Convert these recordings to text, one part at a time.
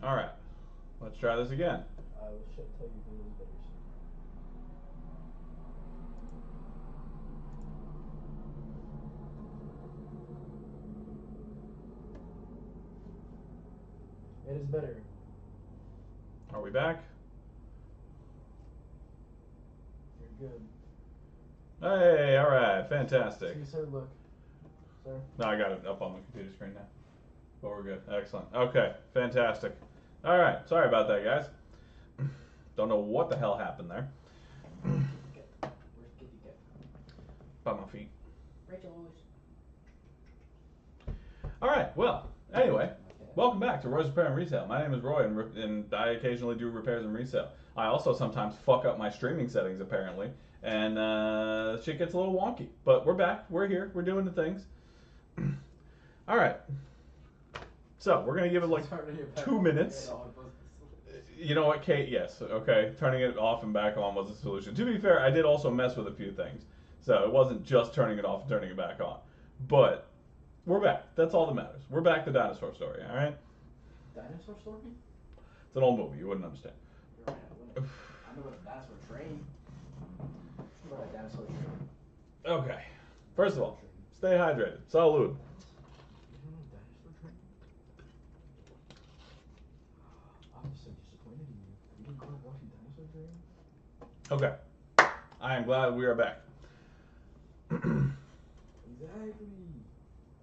All right, let's try this again. I will tell you if it is better soon. It is better. Are we back? You're good. Hey, all right, fantastic. See, sir, look. Sir. No, I got it up on the computer screen now. But we're good. Excellent. Okay, fantastic. All right, sorry about that, guys. Don't know what the hell happened there. Where's Kitty Cat? By my feet. Rachel always. All right, well, anyway, welcome back to Roy's Repair and Resale. My name is Roy, and I occasionally do repairs and resale. I also sometimes fuck up my streaming settings, apparently, and shit gets a little wonky. But we're back. We're here. We're doing the things. All right. So we're gonna give it like 2 minutes. You know what, Kate? Yes. Okay. Turning it off and back on was the solution. To be fair, I did also mess with a few things, so it wasn't just turning it off and turning it back on. But we're back. That's all that matters. We're back to Dinosaur Story. All right. Dinosaur Story? It's an old movie. You wouldn't understand. You're right, I wouldn't. I know about a dinosaur train. What about a dinosaur train? Okay. First of all, stay hydrated. Salud. You don't know dinosaur train? I'm so disappointed in you. You didn't grow up watching Dinosaur Train? Okay. I am glad we are back. Exactly.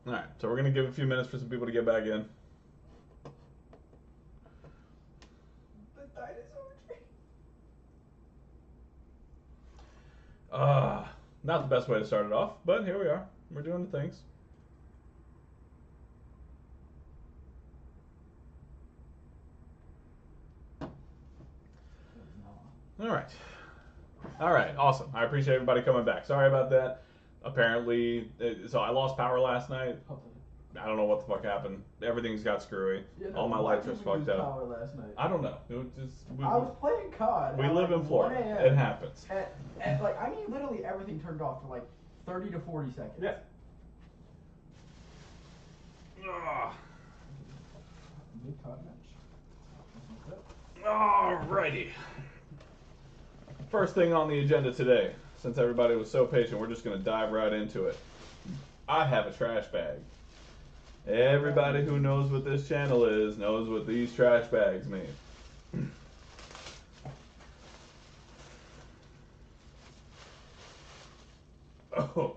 All right. So we're gonna give a few minutes for some people to get back in. The Dinosaur Train. Not the best way to start it off, but here we are. We're doing the things. All right. All right. Awesome. I appreciate everybody coming back. Sorry about that. Apparently, so I lost power last night. I don't know what the fuck happened. Everything's got screwy. Yeah, All my why lights are did we fucked lose up. power last night? I don't know. It was just I was playing COD. we at live like in Florida. 1 a.m. It happens. At like, I mean, literally everything turned off for like 30 to 40 seconds. Yeah. Ugh. Good COD match. Alrighty. First thing on the agenda today, since everybody was so patient, we're just going to dive right into it. I have a trash bag. Everybody who knows what this channel is knows what these trash bags mean. Oh,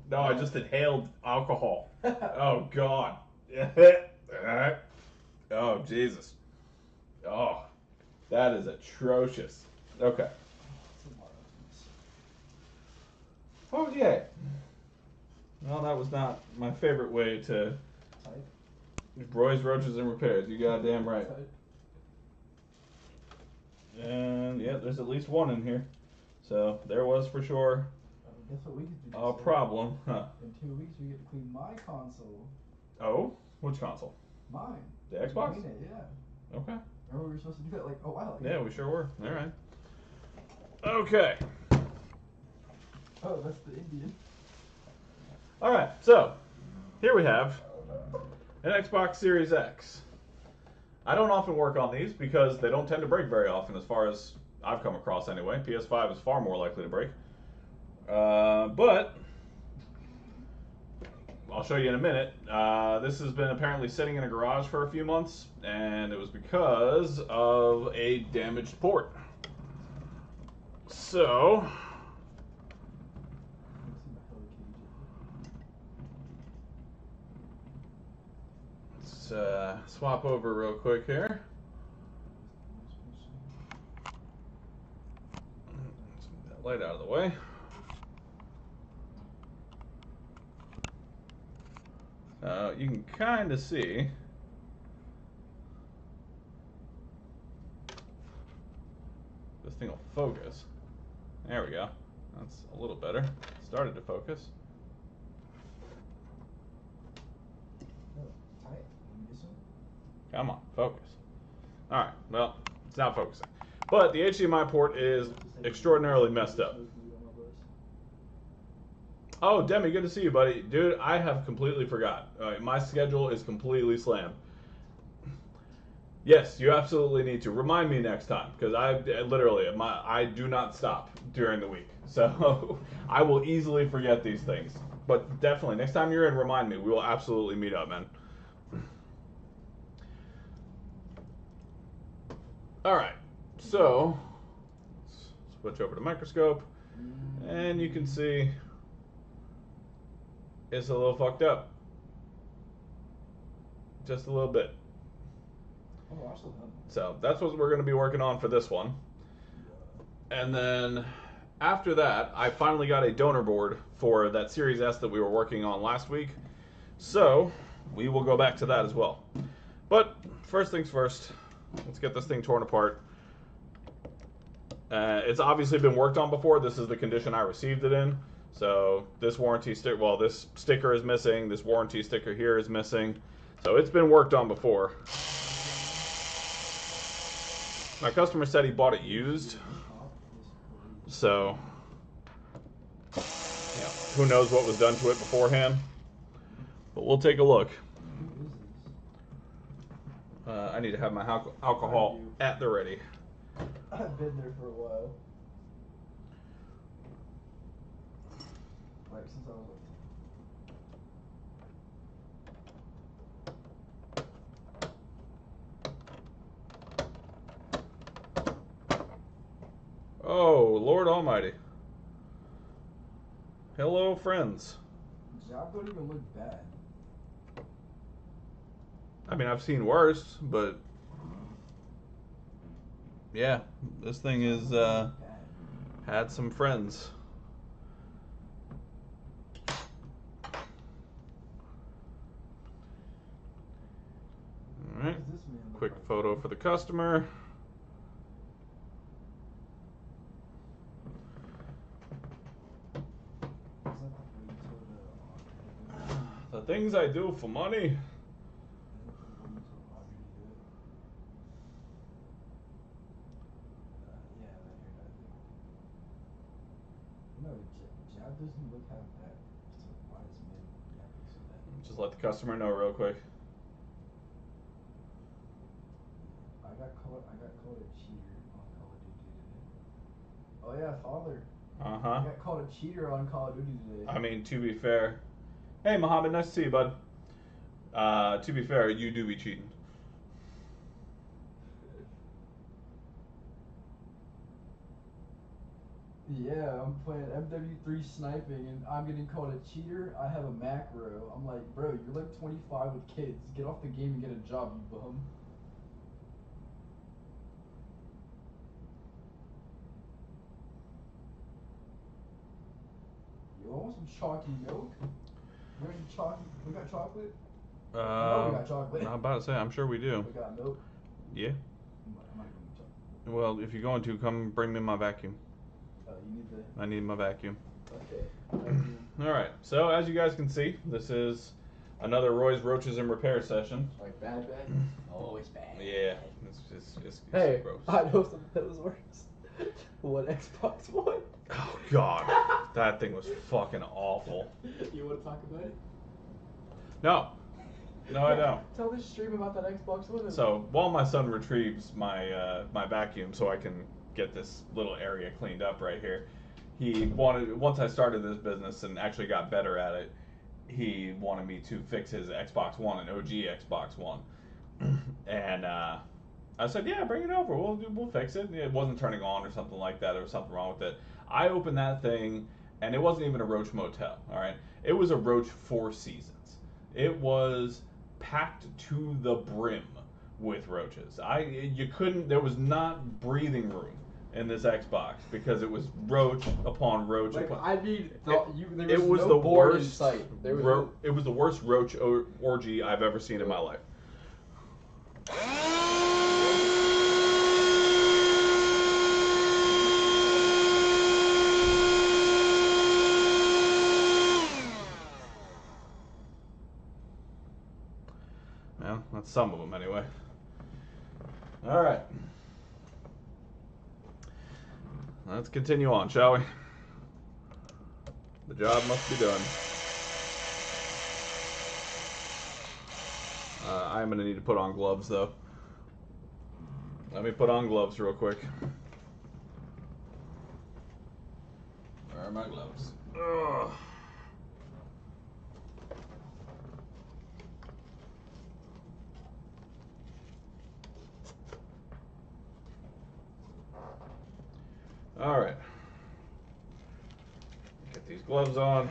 no, I just inhaled alcohol. Oh, God. Oh, Jesus. Oh, that is atrocious. Okay. Okay. Well, that was not my favorite way to Roy's Roaches and Repairs. You goddamn right. And yeah, there's at least one in here. So there was for sure Guess what we get to do? a problem. Huh. In 2 weeks, we get to clean my console. Oh? Which console? Mine. The Xbox? Clean it, yeah. Okay. Remember we were supposed to do that like a while ago? Yeah, we sure were. All right. Okay. Oh, that's the Indian. All right. So here we have an Xbox Series X. I don't often work on these because they don't tend to break very often, as far as I've come across anyway. PS5 is far more likely to break. But I'll show you in a minute. This has been apparently sitting in a garage for a few months, and it was because of a damaged port. So let's swap over real quick here. Let's move that light out of the way. You can kind of see this thing will focus. There we go. That's a little better. Started to focus. Come on, focus. Alright, well, it's not focusing. But the HDMI port is extraordinarily messed up. Oh, Demi, good to see you, buddy. Dude, I have completely forgot. My schedule is completely slammed. Yes, you absolutely need to remind me next time because I literally I do not stop during the week, so I will easily forget these things. But definitely next time you're in, remind me. We will absolutely meet up, man. All right, so let's switch over to microscope, and you can see it's a little fucked up, just a little bit. Oh, I still have them. So that's what we're going to be working on for this one. And then after that, I finally got a donor board for that Series S that we were working on last week. So we will go back to that as well. But first things first, let's get this thing torn apart. It's obviously been worked on before. This is the condition I received it in. So this warranty sticker, well, this sticker is missing. This warranty sticker here is missing. So it's been worked on before. My customer said he bought it used, so yeah, who knows what was done to it beforehand, but we'll take a look. I need to have my alcohol at the ready. I've been there for a while. Like since I was like Oh, Lord Almighty. Hello, friends. Job don't even look bad. I mean, I've seen worse, but yeah, this thing is had some friends. All right, quick photo for the customer. The things I do for money. No, Jab doesn't look half bad. So why is Min reacting so bad? Just let the customer know real quick. I got called a cheater on Call of Duty today. Oh yeah, father. I got called a cheater on Call of Duty today. I mean, to be fair, hey Mohammed, nice to see you, bud. To be fair, you do be cheating. Yeah, I'm playing MW3 sniping and I'm getting called a cheater. I have a macro. I'm like, bro, you're like 25 with kids. Get off the game and get a job, you bum. You want some chalky milk? We got chocolate? No, we got chocolate. I'm about to say, I'm sure we do. We got milk? Yeah. I'm not getting chocolate. Well, if you're going to, come bring me my vacuum. You need the... I need my vacuum. Okay. Alright, so as you guys can see, this is another Roy's Roaches and Repair session. Like bad? Oh, it's bad. Yeah, it's Hey, gross. I know something that was worse. What, Xbox One? Oh god, that thing was fucking awful. You want to talk about it? No, I don't. Tell this stream about that Xbox One. So while my son retrieves my my vacuum so I can get this little area cleaned up right here, he wanted, once I started this business and actually got better at it, he wanted me to fix his Xbox One, an OG Xbox One, and I said, yeah, bring it over, we'll fix it. It wasn't turning on or something like that. There was something wrong with it. I opened that thing and it wasn't even a Roach Motel. All right, it was a Roach Four Seasons. It was packed to the brim with roaches. You couldn't, there was not breathing room in this Xbox because it was roach upon roach Like, upon. I mean, It was no the board in worst. sight. There was It was the worst roach orgy I've ever seen in my life. Well, that's some of them anyway. All right. Let's continue on, shall we? The job must be done. I'm going to need to put on gloves, though. Let me put on gloves real quick. Where are my gloves? Ugh. All right. Get these gloves on.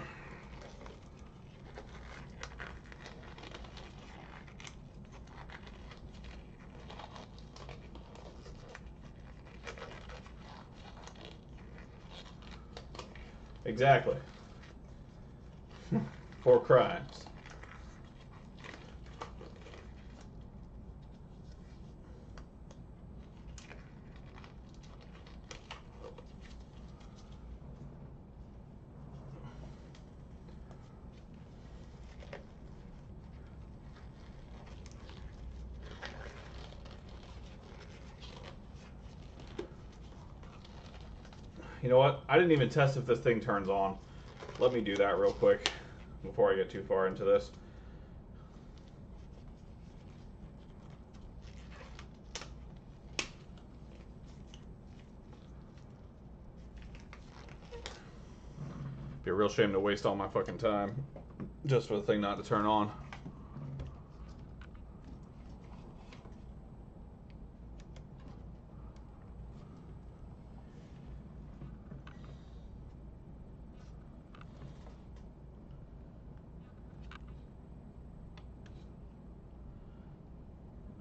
Exactly. For crimes. You know what? I didn't even test if this thing turns on. Let me do that real quick before I get too far into this. Be a real shame to waste all my fucking time just for the thing not to turn on.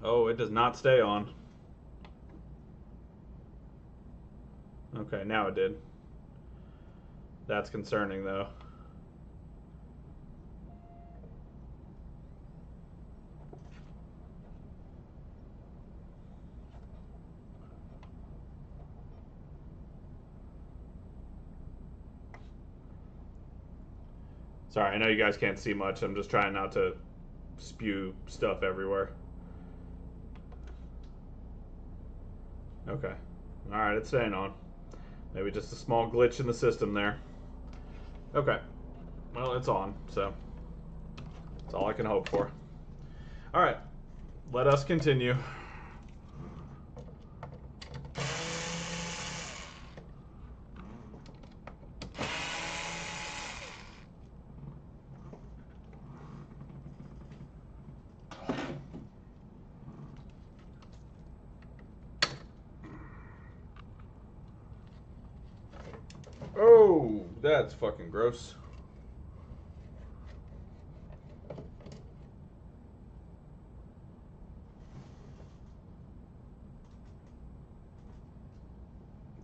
Oh, it does not stay on. Okay, now it did. That's concerning, though. Sorry, I know you guys can't see much. I'm just trying not to spew stuff everywhere. Okay. Alright, it's staying on. Maybe just a small glitch in the system there. Okay. Well, it's on, so that's all I can hope for. Alright. Let us continue. Oh, that's fucking gross.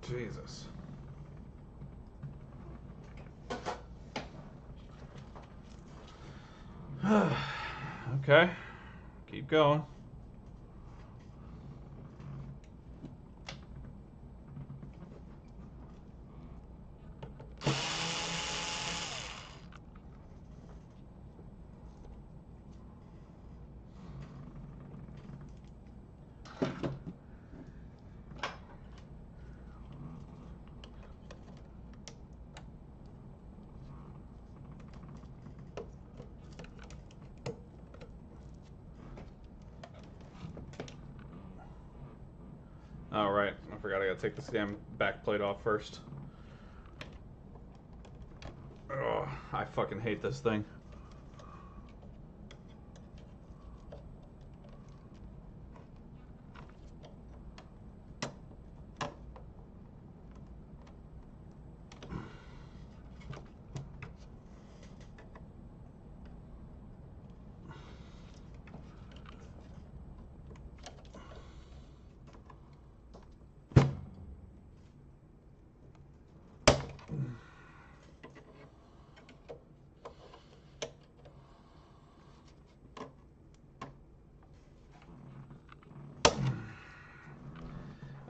Jesus. Okay. Keep going. All right, I forgot I gotta take this damn back plate off first. Ugh, I fucking hate this thing.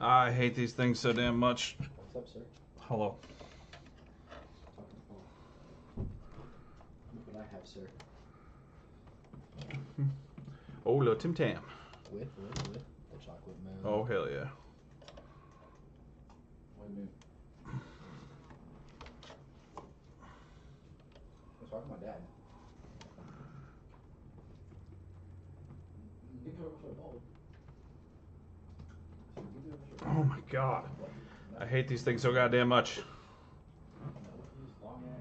I hate these things so damn much. What's up, sir? Hello. Talk to the phone. Look what I have, sir. Oh, little Tim Tam. With the chocolate moon. Oh, hell yeah. What do you mean? I was talking to my dad. You can come over for a bulb. Oh my god. I hate these things so goddamn much. No, he's long in hair.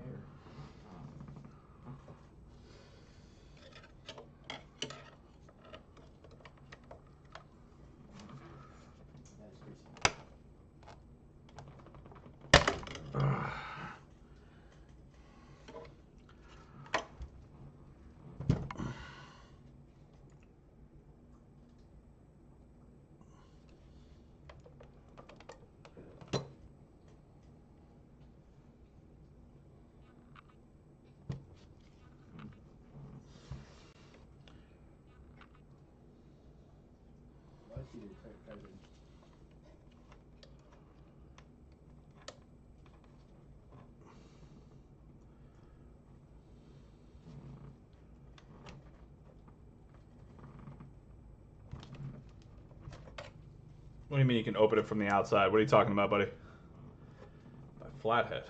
That is crazy. Why is he the president? What do you mean you can open it from the outside? What are you talking about, buddy? By flathead.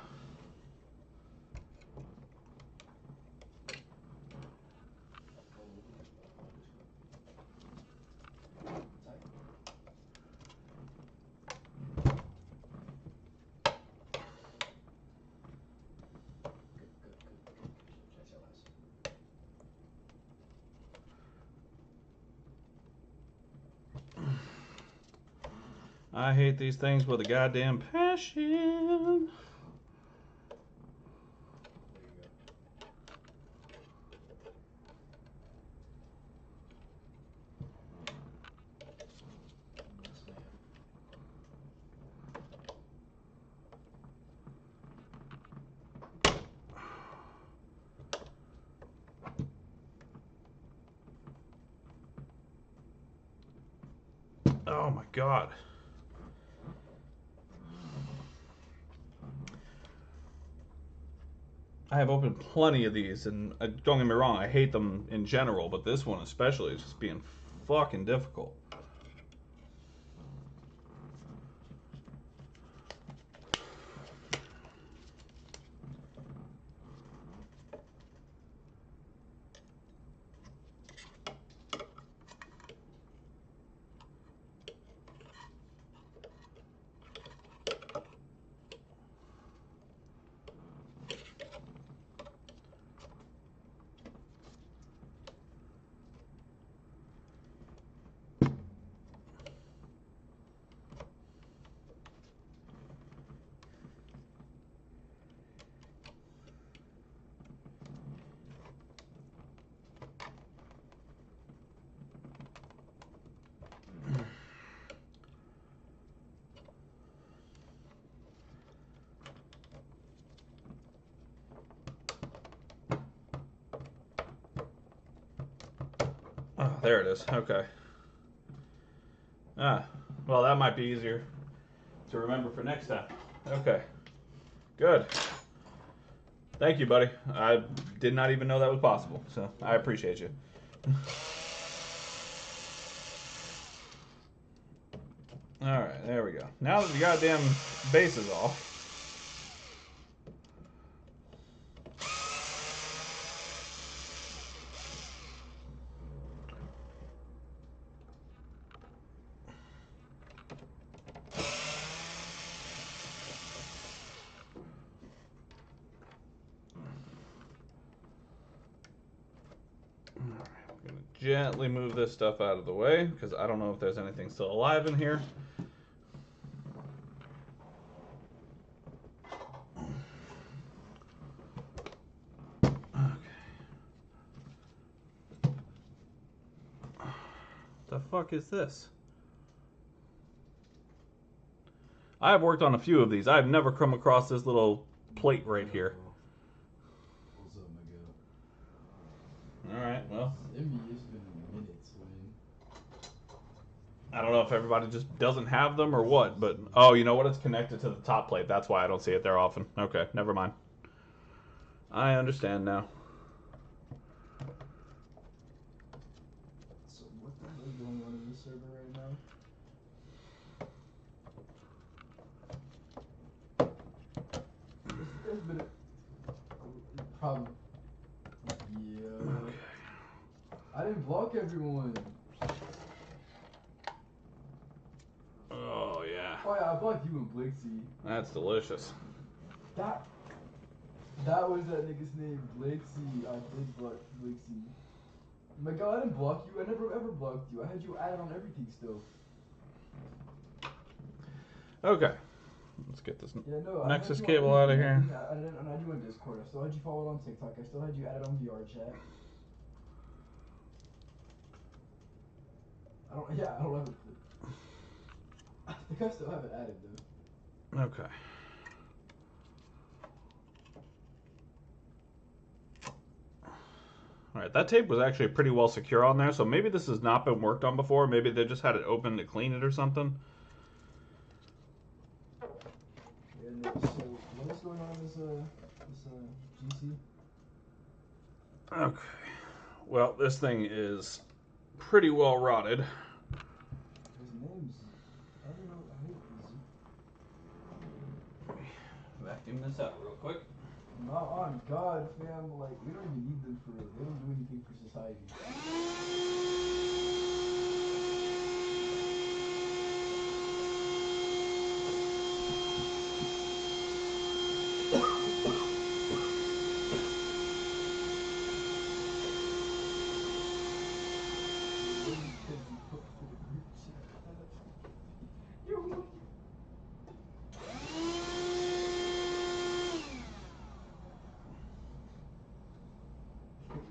I hate these things with a goddamn passion. Oh my god. I have opened plenty of these, and don't get me wrong, I hate them in general, but this one especially is just being fucking difficult. Oh, there it is. Okay. Well, that might be easier to remember for next time. Okay. Good. Thank you, buddy. I did not even know that was possible, so I appreciate you. Alright, there we go. Now that the goddamn base is off. Gently move this stuff out of the way because I don't know if there's anything still alive in here. Okay. The fuck is this? I have worked on a few of these. I've never come across this little plate right here. What's up, my guy? Alright, well. NBA's been a minute, Swing. I don't know if everybody just doesn't have them or what, but oh, you know what? It's connected to the top plate. That's why I don't see it there often. Okay, never mind. I understand now. So what the hell is going on in this server right now? There's been a problem. Yeah. Okay. I didn't block everyone. Oh yeah, I blocked you and Blixie. That's delicious. That was that nigga's name, Blixie. I did block Blixie. My God, I didn't block you. I never ever blocked you. I had you added on everything still. Okay. Let's get this Yeah, no, Nexus I had you cable on out of everything. here. I didn't add you on Discord. I still had you followed on TikTok. I still had you added on VR chat. I don't have it. I think I still have it added though. Okay. Alright, that tape was actually pretty well secure on there, so maybe this has not been worked on before. Maybe they just had it open to clean it or something. Yeah, no, so what is going on in this GC? Okay. Well, this thing is pretty well rotted. His name's, I don't know, I hate Vacuum this out real quick. Not on God, fam. Like, we don't even need them for it. They don't do anything for society.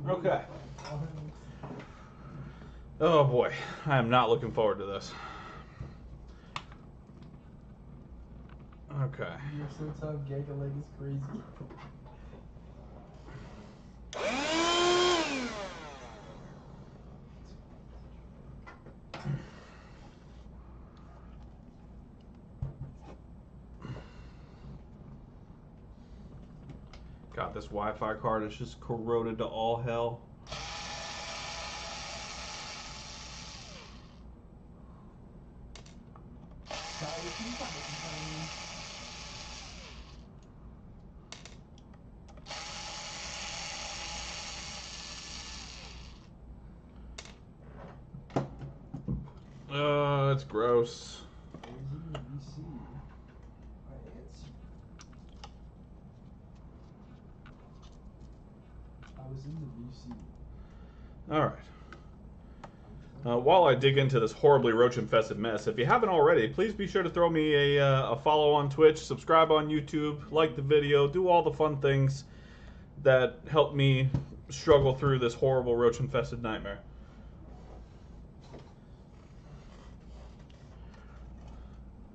Okay. Oh boy, I am not looking forward to this. Okay. You're so tough, Gecko Leg is crazy. God, this Wi-Fi card is just corroded to all hell. It's gross. I was in the VC. Alright. While I dig into this horribly roach-infested mess, if you haven't already, please be sure to throw me a follow on Twitch, subscribe on YouTube, like the video, do all the fun things that help me struggle through this horrible roach-infested nightmare.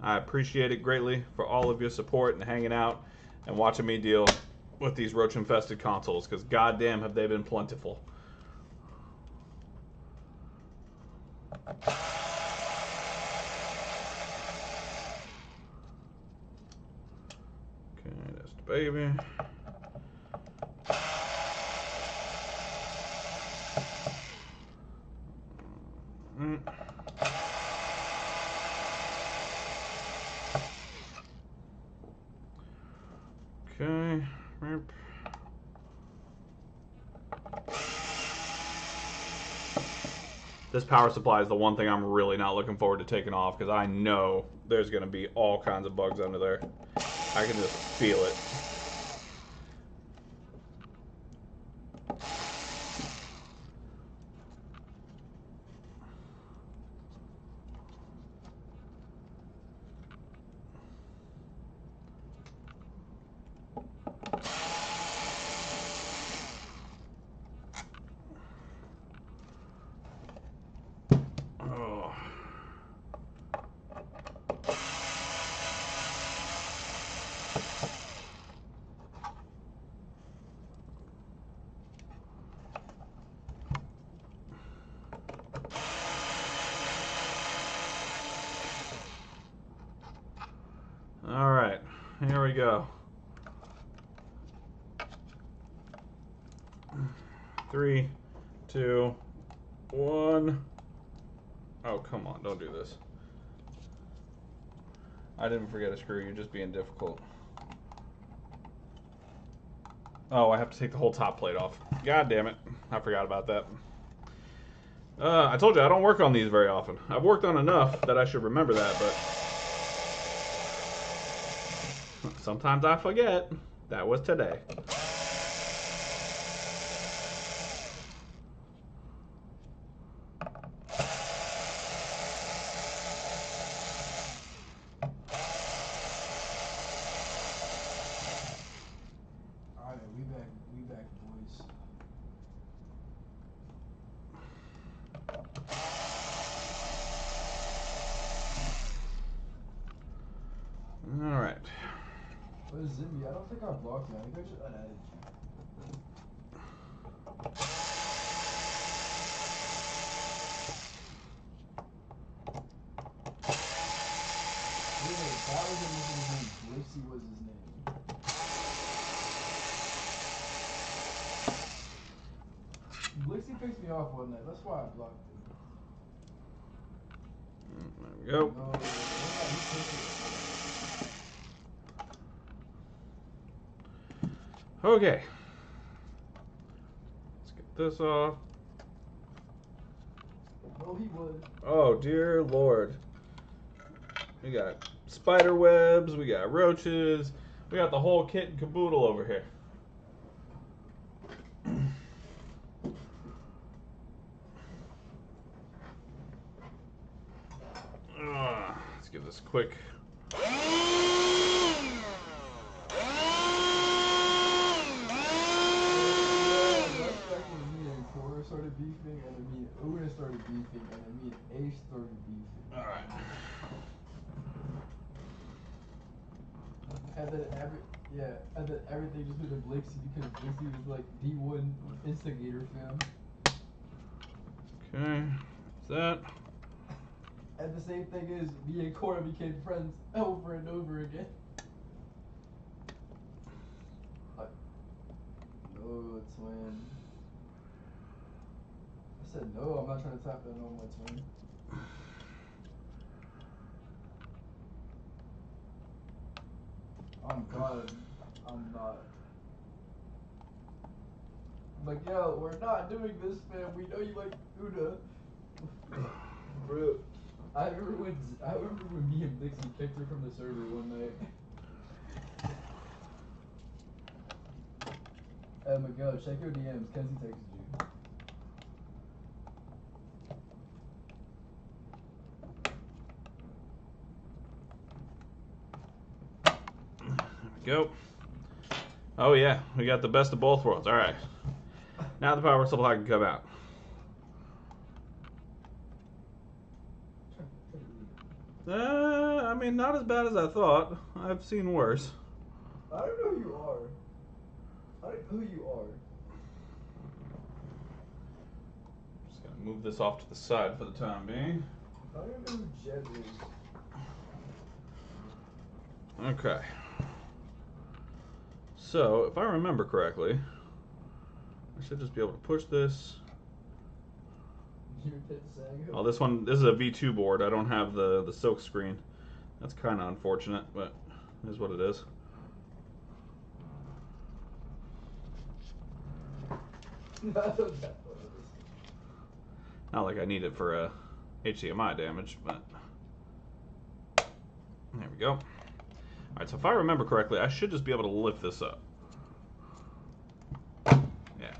I appreciate it greatly for all of your support and hanging out and watching me deal with these roach-infested consoles, because goddamn have they been plentiful. Okay, that's the baby. Okay. This power supply is the one thing I'm really not looking forward to taking off, because I know there's going to be all kinds of bugs under there. I can just feel it. Alright, here we go. 3, 2, 1. Oh, come on, don't do this. I didn't forget a screw, you're just being difficult. Oh, I have to take the whole top plate off. God damn it, I forgot about that. I told you I don't work on these very often. I've worked on enough that I should remember that, but Sometimes I forget. That was today. Alright, we back, boys. All right. What is Zimby? I don't think I blocked you. I think I just unadded you. Wait, that wasn't his name. Blipsy was his name. Blipsy pissed me off one night. That's why I blocked him. There we go. No, he pissed me off. Okay. Let's get this off. No, he was. Oh, dear Lord. We got spider webs, we got roaches, we got the whole kit and caboodle over here. Let's give this a quick. Started beefing, and then me and Una started beefing, and then me and Ace started beefing. Alright. And then everything just went to Blixie because Blixie was like D1 instigator fam. Okay, what's that? And the same thing is, me and Cora became friends over and over again. No, twin. I said no, I'm not trying to tap that on my twin. I'm God. I'm not. I'm like, yo, we're not doing this, fam. We know you like Una. Bro, I remember when me and Dixie kicked her from the server one night. Miguel, check your DMs. Kenzie texted you. Go. Oh yeah, we got the best of both worlds. All right. Now the power supply can come out. I mean, not as bad as I thought. I've seen worse. I don't know who you are. I don't know who you are. Just gonna move this off to the side for the time being. I don't know who Jed is. Okay. So, if I remember correctly, I should just be able to push this. Oh, this is a V2 board. I don't have the silk screen. That's kind of unfortunate, but it is what it is. Not like I need it for HDMI damage, but there we go. Alright, so if I remember correctly, I should just be able to lift this up. Yeah.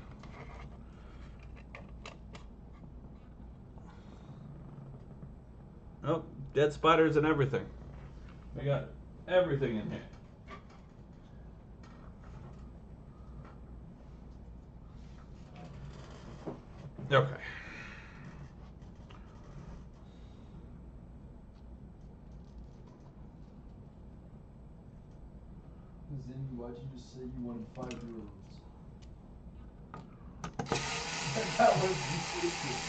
Oh, dead spiders and everything. We got everything in here. Okay. Zimmy, why'd you just say you wanted 5-year-olds? That was ridiculous.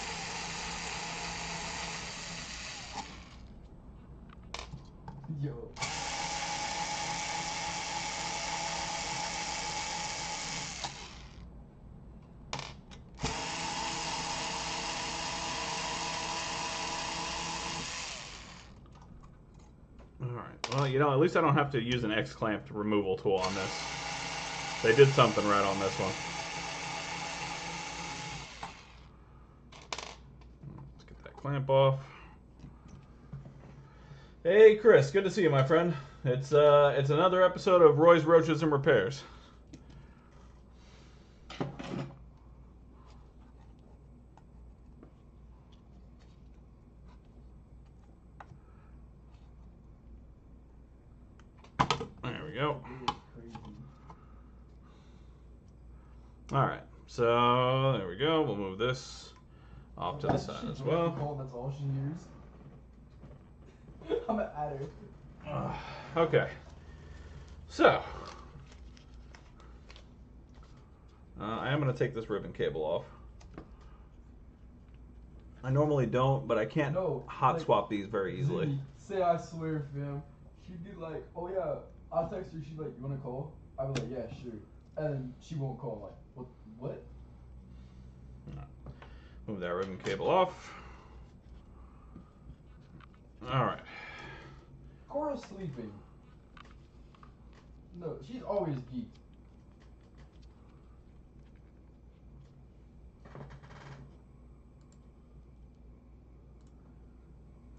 Yo. Alright, well, you know, at least I don't have to use an X-clamp removal tool on this. They did something right on this one. Let's get that clamp off. Hey, Chris, good to see you, my friend. It's another episode of Roy's Roaches and Repairs. There we go. All right, so there we go. We'll move this off to the side as well. That's all she hears. I'm an adder. Okay, so I am going to take this ribbon cable off. I normally don't, but I can't hot swap these very easily. Ziggy, say I swear, fam. She'd be like, oh yeah, I'll text her. She'd be like, you want to call? I'd be like, yeah, sure. And then she won't call. Like, what? Move that ribbon cable off. All right. Cora's sleeping. No, she's always geeked.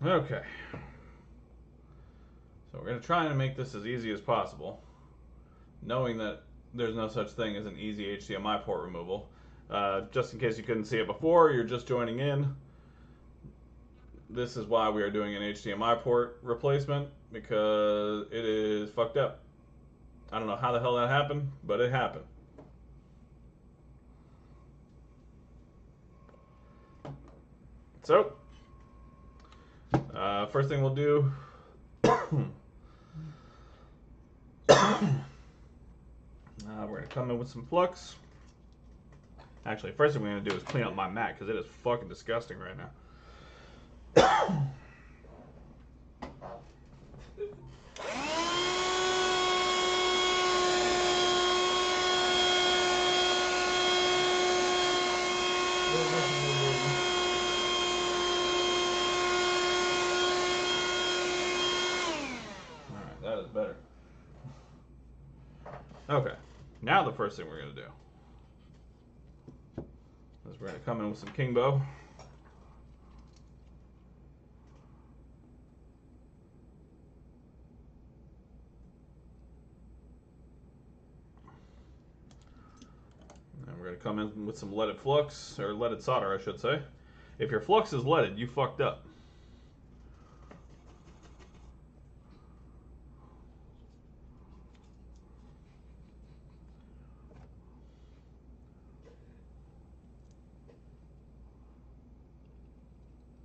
Okay. So we're going to try and make this as easy as possible, knowing that there's no such thing as an easy HDMI port removal. Just in case you couldn't see it before, you're just joining in. This is why we are doing an HDMI port replacement, because it is fucked up. I don't know how the hell that happened, but it happened. So, first thing we'll do we're going to come in with some flux. Actually, first thing we're going to do is clean up my Mac, because it is fucking disgusting right now. Alright, that is better. Okay, now the first thing we're going to do is we're going to come in with some Kingbo. And we're going to come in with some leaded flux, or leaded solder, I should say. If your flux is leaded, you fucked up.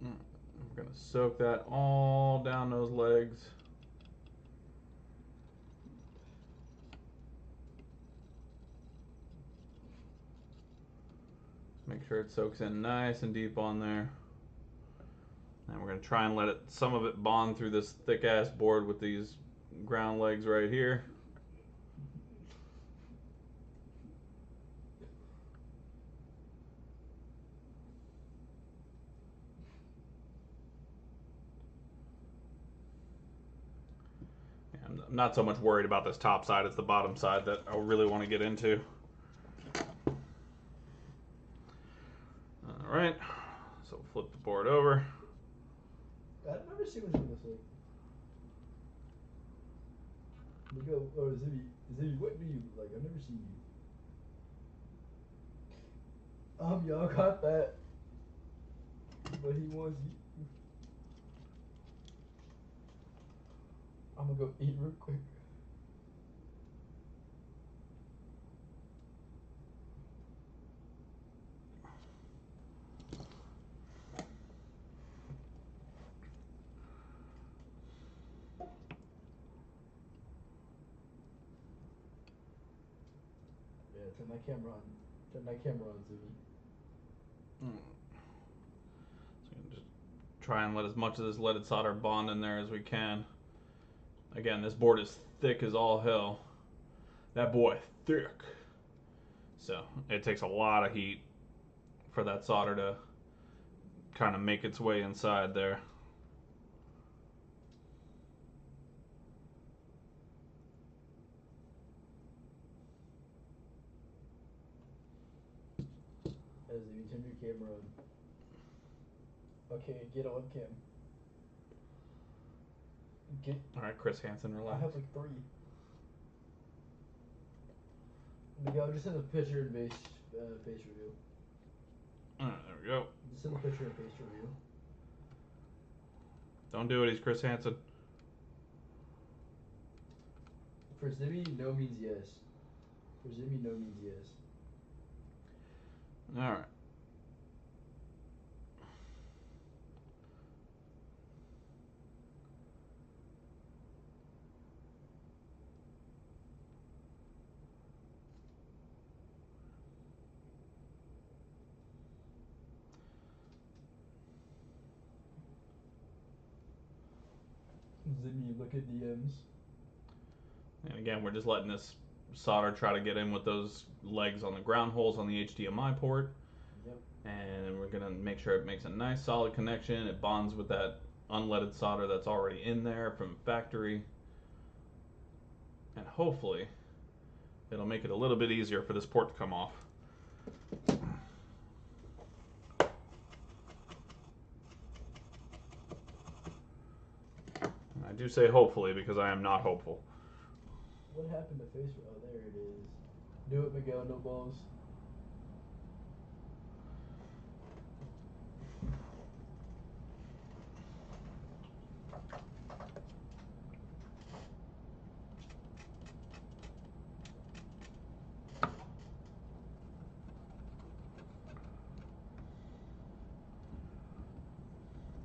We're going to soak that all down those legs. Make sure it soaks in nice and deep on there. And we're going to try and let some of it bond through this thick ass board with these ground legs right here. I'm not so much worried about this top side, it's the bottom side that I really want to get into. Alright, so we'll flip the board over. I've never seen what you look like. Miguel, or Zibby, what do you look like? I've never seen you. Y'all got that. But he wants you. I'm gonna go eat real quick. Yeah, turn that camera on. Turn that camera on, Zibby. So just try and let as much of this leaded solder bond in there as we can. Again, this board is thick as all hell. That boy, thick. So it takes a lot of heat for that solder to kind of make its way inside there. As if you turn your camera on. Okay, get on cam. All right, Chris Hansen, I relax. have like 3. Miguel, just send the picture and face review. All right, there we go. Just send the picture and face review. Don't do it. He's Chris Hansen. For Zimmy, no means yes. For Zimmy, no means yes. All right. Zimmy, look at DMs. And again, we're just letting this solder try to get in with those legs on the ground holes on the HDMI port. Yep. And we're going to make sure it makes a nice solid connection. It bonds with that unleaded solder that's already in there from factory. And hopefully, it'll make it a little bit easier for this port to come off. And I do say hopefully because I am not hopeful. What happened to face? Oh, there it is. Do it, Miguel. No balls.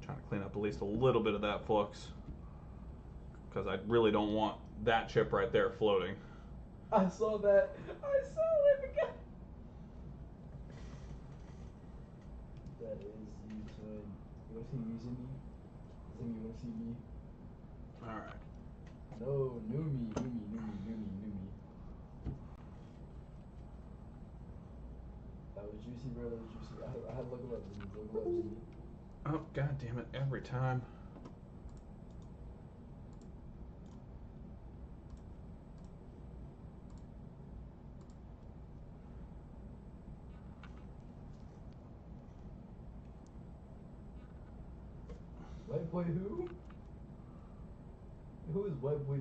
Trying to clean up at least a little bit of that flux because I really don't want that chip right there floating. I saw that. I saw it, Miguel. That is you, son. You want to see me, Zimmy? Zimmy, you want to see me? All right. No, new me. That was juicy, bro. That was juicy. I had to look him up, Zimmy. Oh, god damn it, every time. White boy who? Who is white boy E?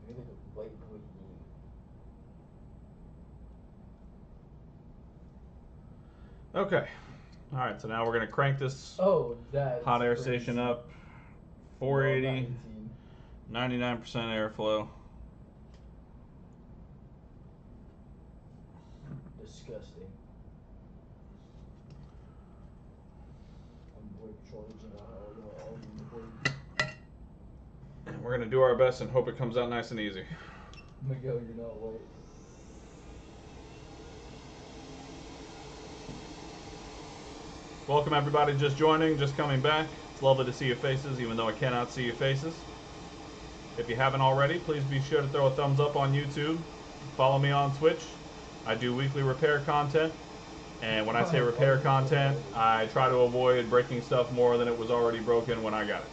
Maybe like a white boy E. Okay. Alright, so now we're going to crank this Oh, that's hot air crazy. station up. Well, 480, 19. 99% airflow. Disgusting. I'm boy patrol agent. I'll be the boy. And we're going to do our best and hope it comes out nice and easy. Miguel, you're not white. Welcome everybody just joining, just coming back. It's lovely to see your faces, even though I cannot see your faces. If you haven't already, please be sure to throw a thumbs up on YouTube. Follow me on Twitch. I do weekly repair content. And when I say repair content, I try to avoid breaking stuff more than it was already broken when I got it.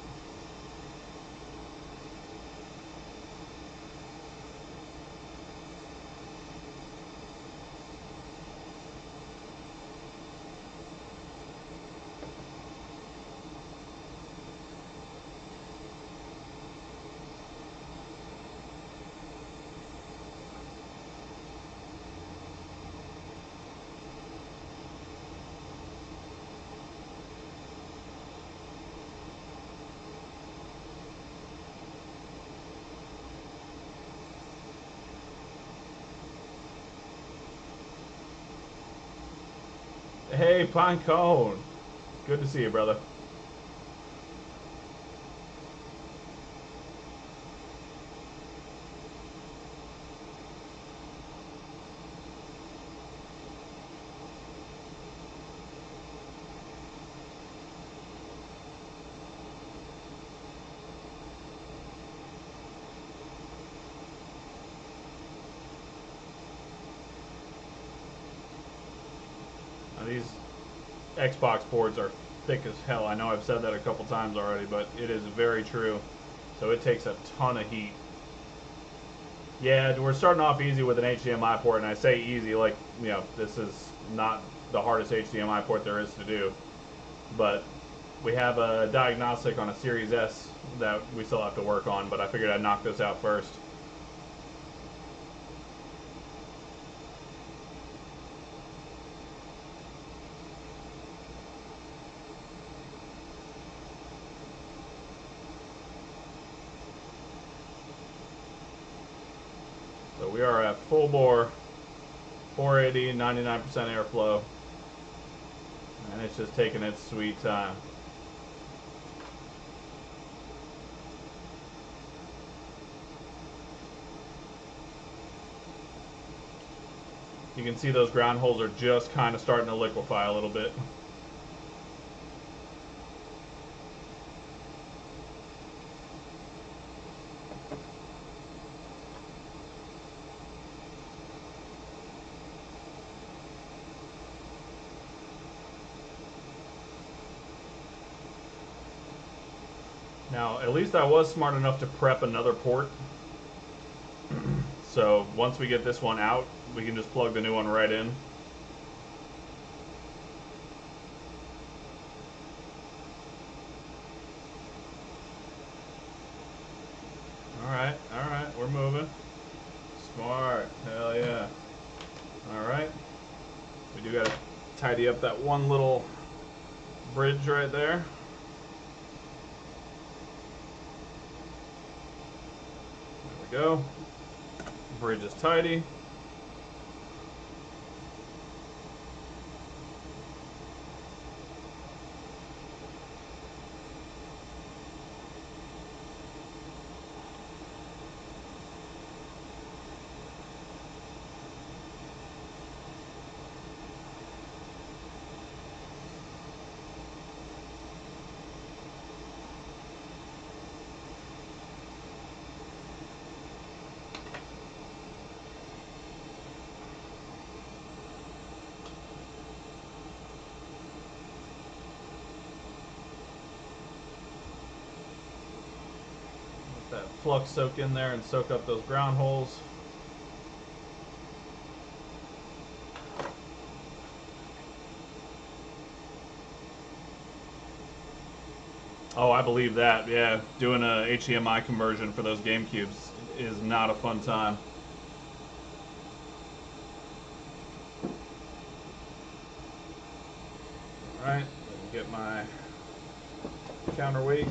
Hey, Pinecone. Good to see you, brother. Now these Xbox boards are thick as hell. I know I've said that a couple times already, but it is very true. So it takes a ton of heat. Yeah, we're starting off easy with an HDMI port, and I say easy like, this is not the hardest HDMI port there is to do. But we have a diagnostic on a Series S that we still have to work on, but I figured I'd knock this out first. So we are at full bore, 480, 99% airflow, and it's just taking its sweet time. You can see those ground holes are just kind of starting to liquefy a little bit. Now, at least I was smart enough to prep another port. So once we get this one out, we can just plug the new one right in. Alright, we're moving. Smart, hell yeah. Alright. We do gotta tidy up that one little bridge right there. There we go. Bridge is tidy. That flux soak in there and soak up those ground holes. Oh, I believe that. Yeah, doing a HDMI conversion for those GameCubes is not a fun time. All right, let me get my counterweight.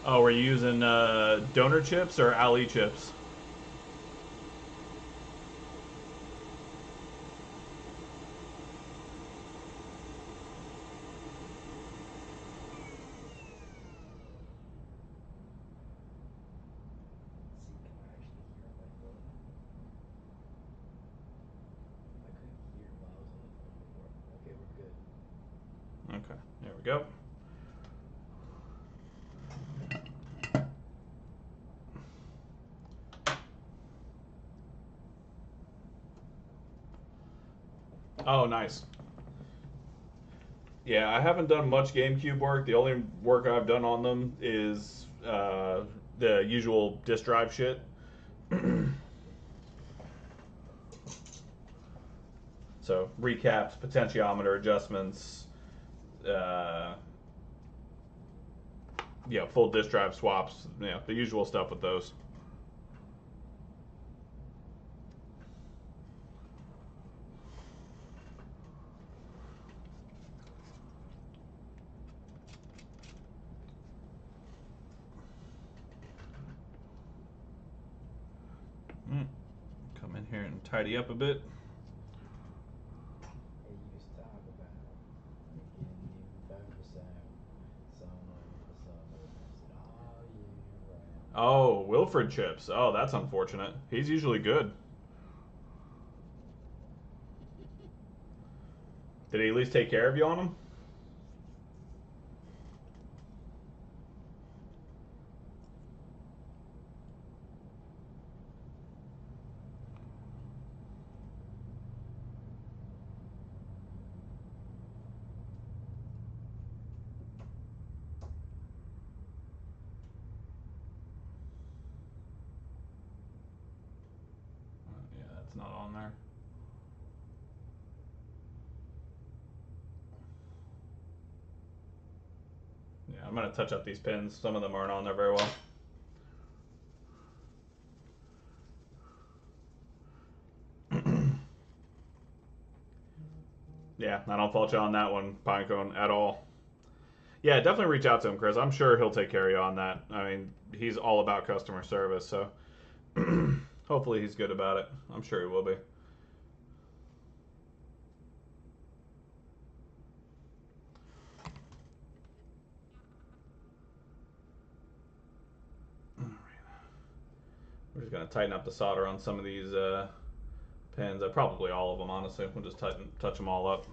Oh, were you using donor chips or Ali chips? Okay, there we go. Oh, nice. Yeah, I haven't done much GameCube work. The only work I've done on them is the usual disk drive shit. So recaps, potentiometer adjustments, full disk drive swaps, the usual stuff with those. Come in here and tidy up a bit. Oh, Wilfred chips. Oh, that's unfortunate. He's usually good. Did he at least take care of you on them? Yeah, that's not on there. Yeah, I'm gonna touch up these pins. Some of them aren't on there very well. Yeah, I don't fault you on that one, Pinecone, at all. Yeah, definitely reach out to him, Chris. I'm sure he'll take care of you on that. I mean, he's all about customer service, so hopefully he's good about it. I'm sure he will be. We're just gonna tighten up the solder on some of these pins. Probably all of them, honestly. We'll just touch them all up.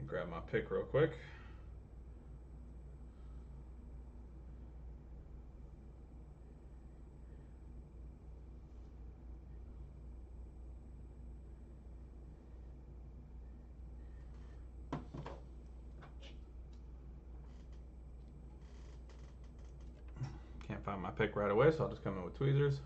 Grab my pick real quick. Can't find my pick right away, so I'll just come in with tweezers.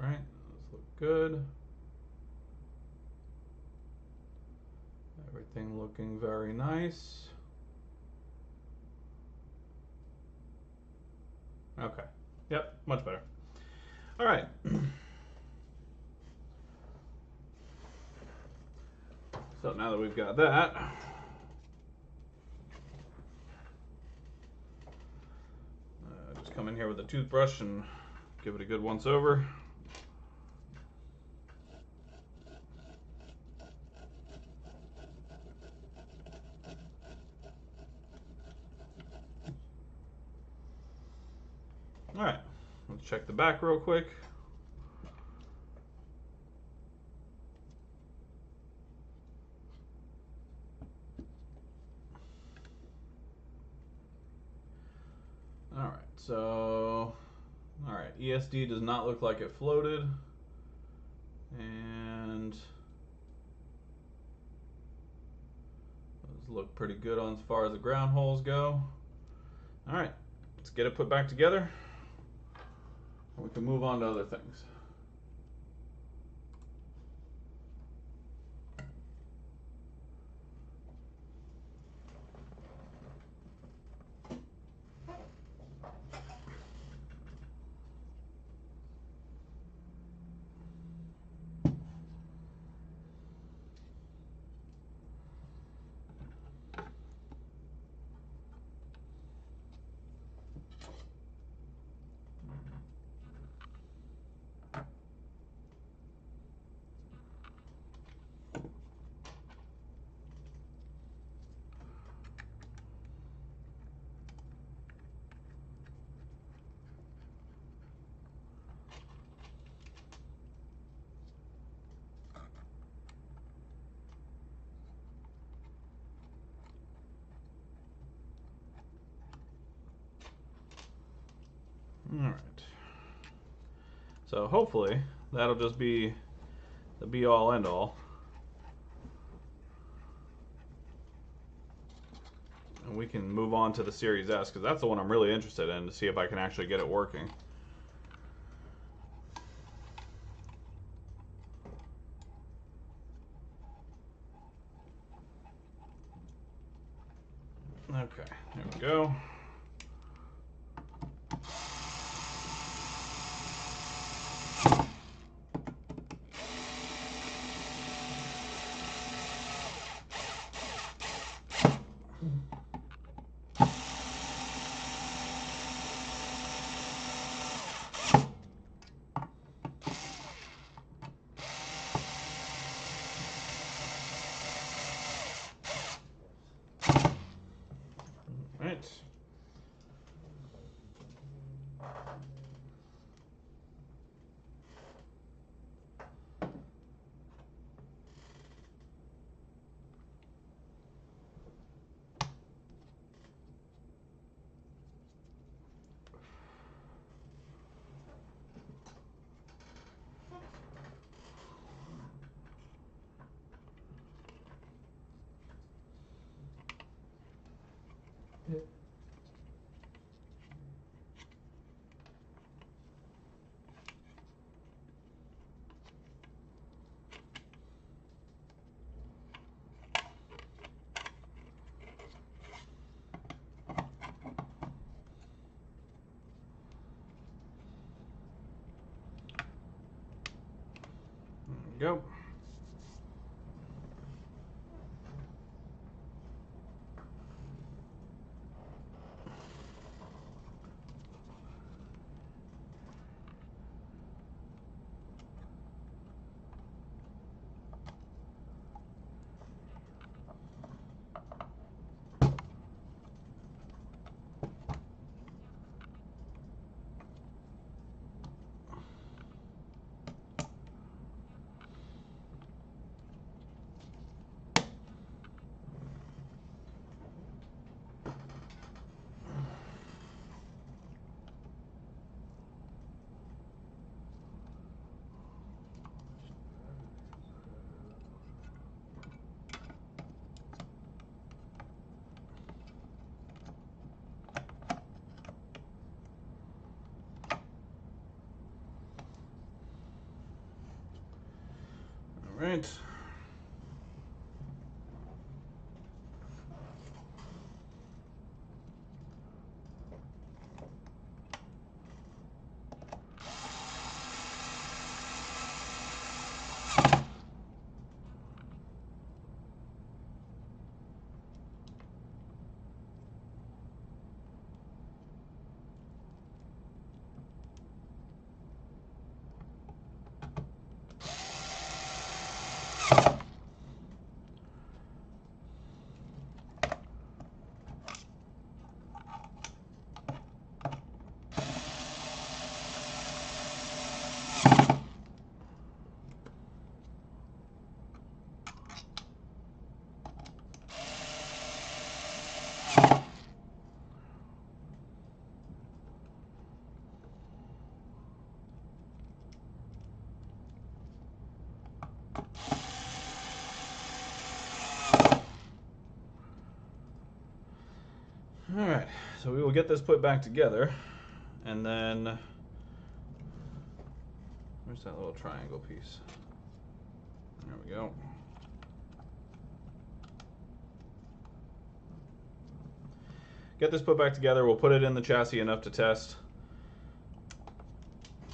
All right, those look good. Everything looking very nice. Okay. Yep, much better. All right. So now that we've got that, just come in here with a toothbrush and give it a good once over. All right, let's check the back real quick. All right, so, all right, ESD does not look like it floated. And Those look pretty good on as far as the ground holes go. All right, let's get it put back together. And we can move on to other things. All right. So hopefully that'll just be the be all end all. And we can move on to the Series S because that's the one I'm really interested in to see if I can actually get it working. Okay, there we go. Right. Go. All right. Alright, so we will get this put back together, and then where's that little triangle piece? There we go. Get this put back together, we'll put it in the chassis enough to test,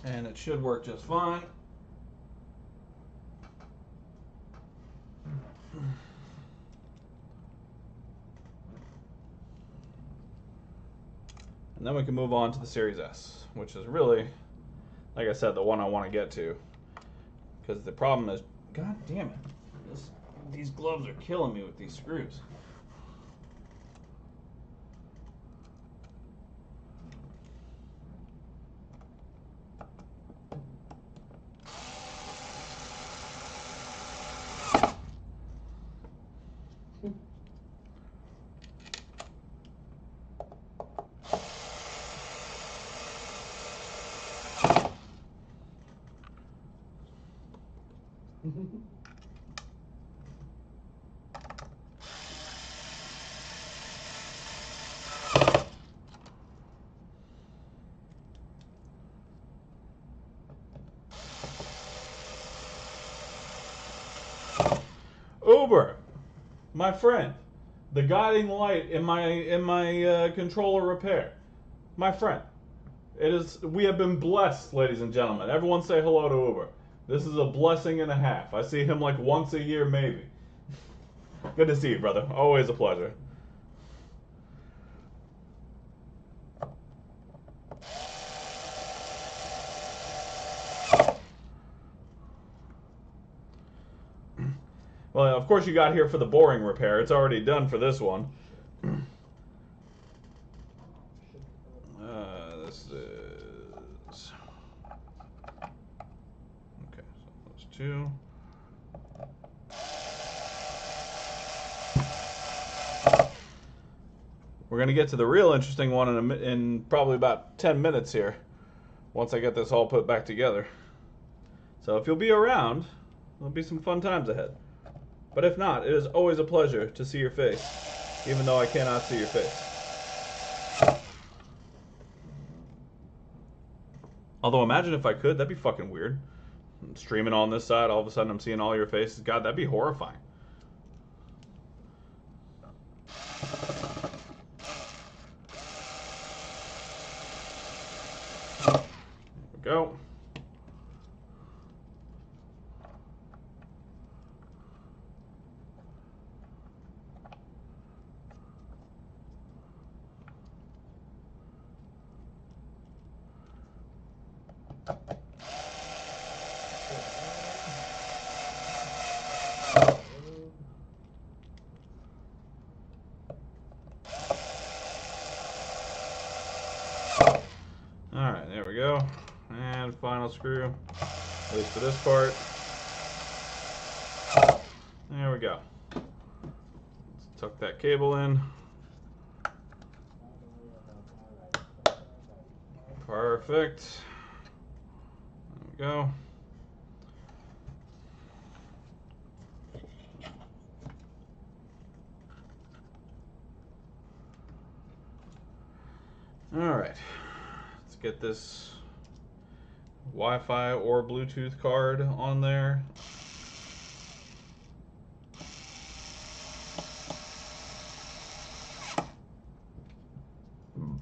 and it should work just fine. And then we can move on to the Series S, which is really, like I said, the one I want to get to. Because the problem is, god damn it, these gloves are killing me with these screws. Uber, my friend, the guiding light in my controller repair, my friend. It is. We have been blessed, ladies and gentlemen. Everyone say hello to Uber. This is a blessing and a half. I see him like once a year, maybe. Good to see you, brother. Always a pleasure. Well, of course you got here for the boring repair. It's already done for this one. This is... Okay, so those two. We're going to get to the real interesting one in probably about 10 minutes here, once I get this all put back together. So if you'll be around, there'll be some fun times ahead. But if not, it is always a pleasure to see your face, even though I cannot see your face. Although imagine if I could, that'd be fucking weird. I'm streaming on this side, all of a sudden I'm seeing all your faces. God, that'd be horrifying. There we go. Alright, there we go. And final screw, at least for this part. There we go. Let's tuck that cable in. Perfect. There we go. Alright. Let's get this Wi-Fi or Bluetooth card on there. There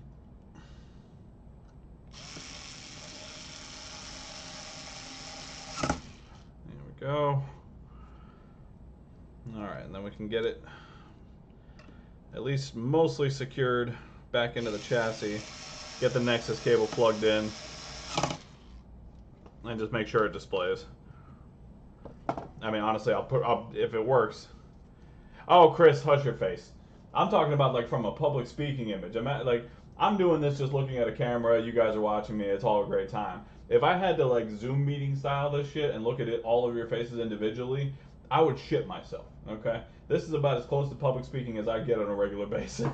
we go. Alright, and then we can get it at least mostly secured back into the chassis. Get the Nexus cable plugged in and just make sure it displays. I mean, honestly, if it works. Oh, Chris, hush your face. I'm talking about like from a public speaking image. I'm doing this just looking at a camera. You guys are watching me. It's all a great time. If I had to like Zoom meeting style this shit and look at all of your faces individually, I would shit myself. Okay, this is about as close to public speaking as I get on a regular basis.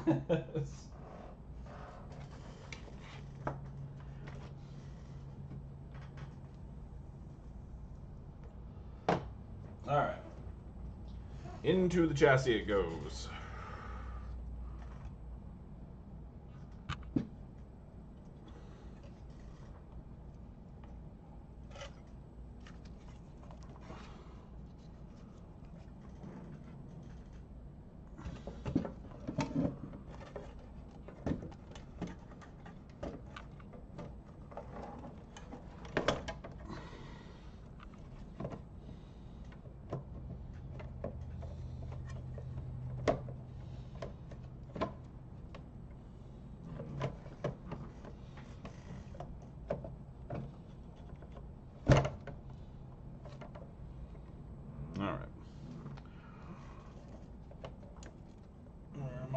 Alright. Into the chassis it goes.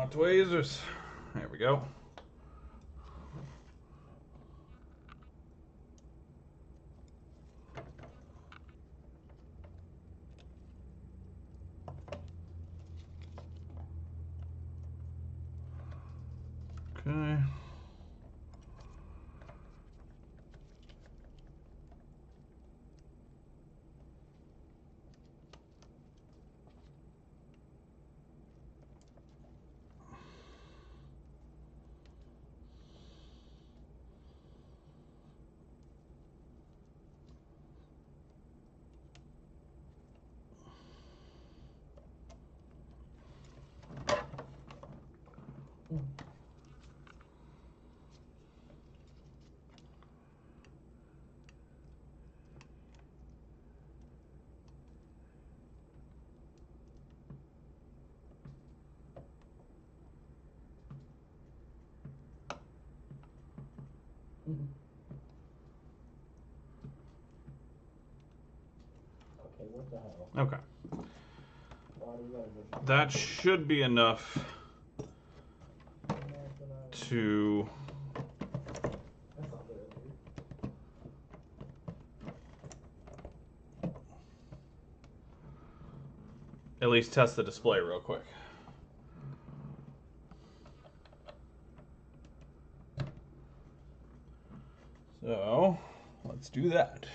My tweezers. There we go. Okay. Okay, what the hell? Okay. Why do you gotta go through That should be enough to... That's not good, dude. at least test the display real quick. So, let's do that.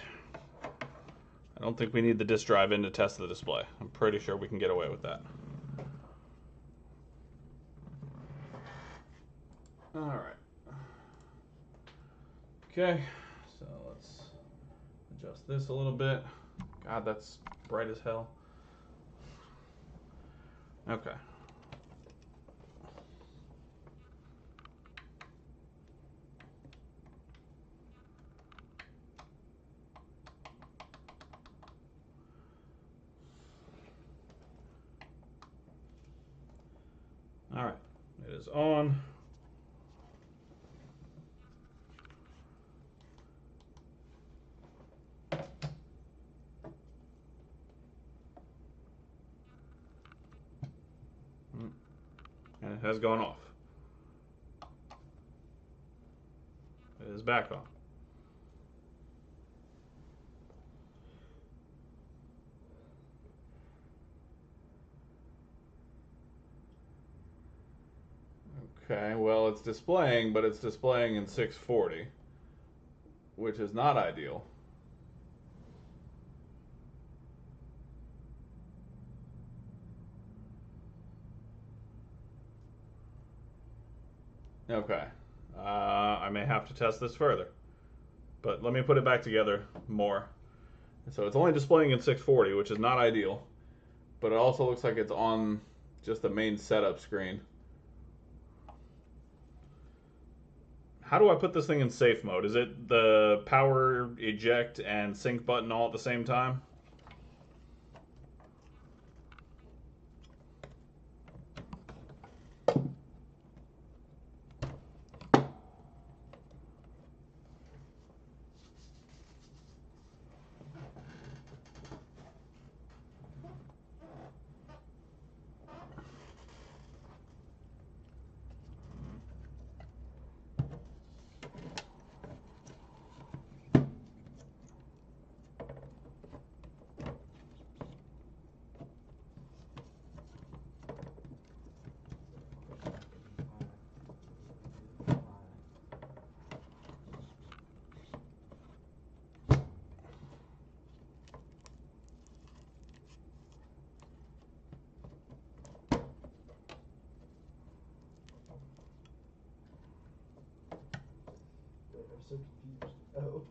I don't think we need the disk drive in to test the display. I'm pretty sure we can get away with that. Alright. Okay, so let's adjust this a little bit. God, that's bright as hell. Okay. Alright, it is on. And it has gone off. It is back on. Okay, well, it's displaying, but it's displaying in 640, which is not ideal. Okay, I may have to test this further, but let me put it back together more. So it's only displaying in 640, which is not ideal, but it also looks like it's on just the main setup screen. How do I put this thing in safe mode? Is it the power, eject, and sync button all at the same time? I'm so confused. Oh.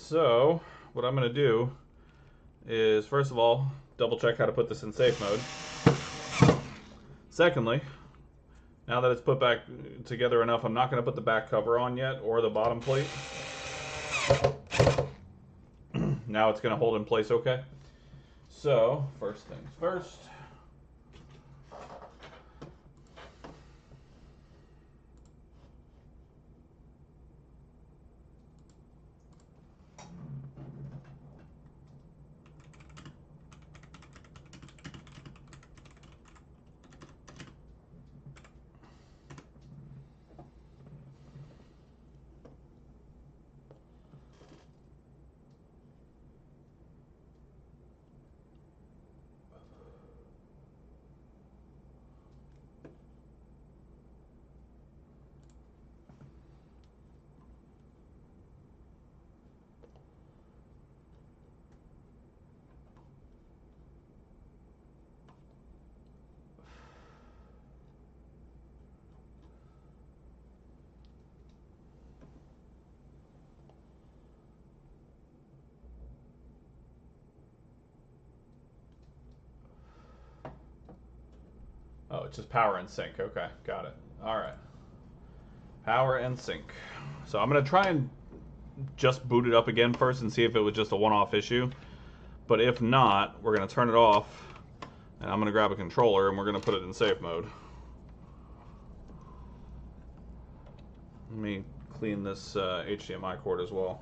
So what I'm going to do is, first of all, double check how to put this in safe mode. Secondly, now that it's put back together enough, I'm not going to put the back cover on yet, or the bottom plate. Now it's going to hold in place okay. So, first things first. Oh, it's just power and sync. Okay, got it. All right. Power and sync. So I'm going to try and just boot it up again first and see if it was just a one-off issue. But if not, we're going to turn it off, and I'm going to grab a controller, and we're going to put it in safe mode. Let me clean this HDMI cord as well.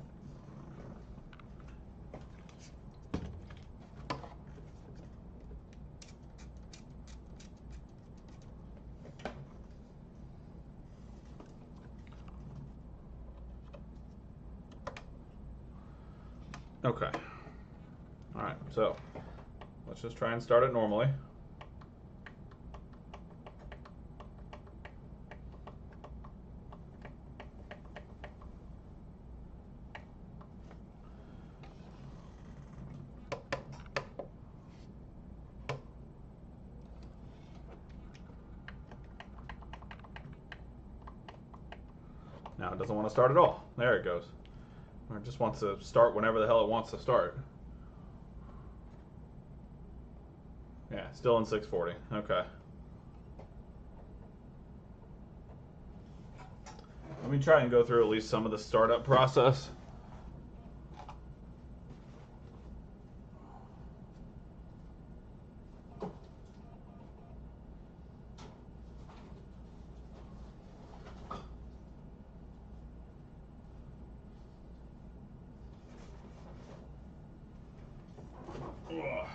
Okay. Alright, so let's just try and start it normally. Now it doesn't want to start at all. There it goes. Or it just wants to start whenever the hell it wants to start. Yeah, still in 640. Okay. Let me try and go through at least some of the startup process. Ugh.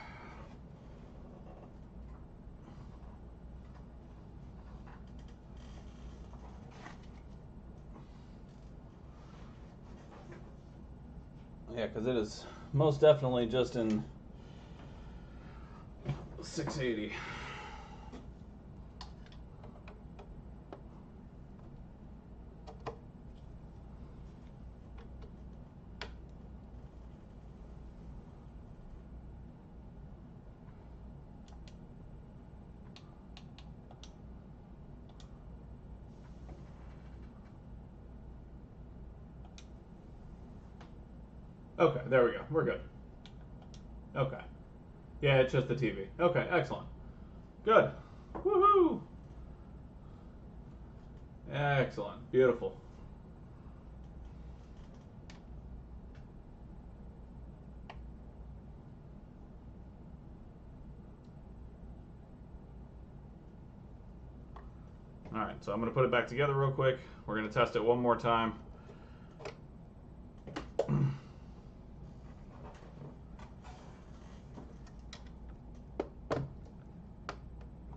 Yeah, because it is most definitely just in 680. Okay, there we go. We're good. Okay. Yeah, it's just the TV. Okay, excellent. Good. Woohoo! Excellent. Beautiful. Alright, so I'm going to put it back together real quick. We're going to test it one more time.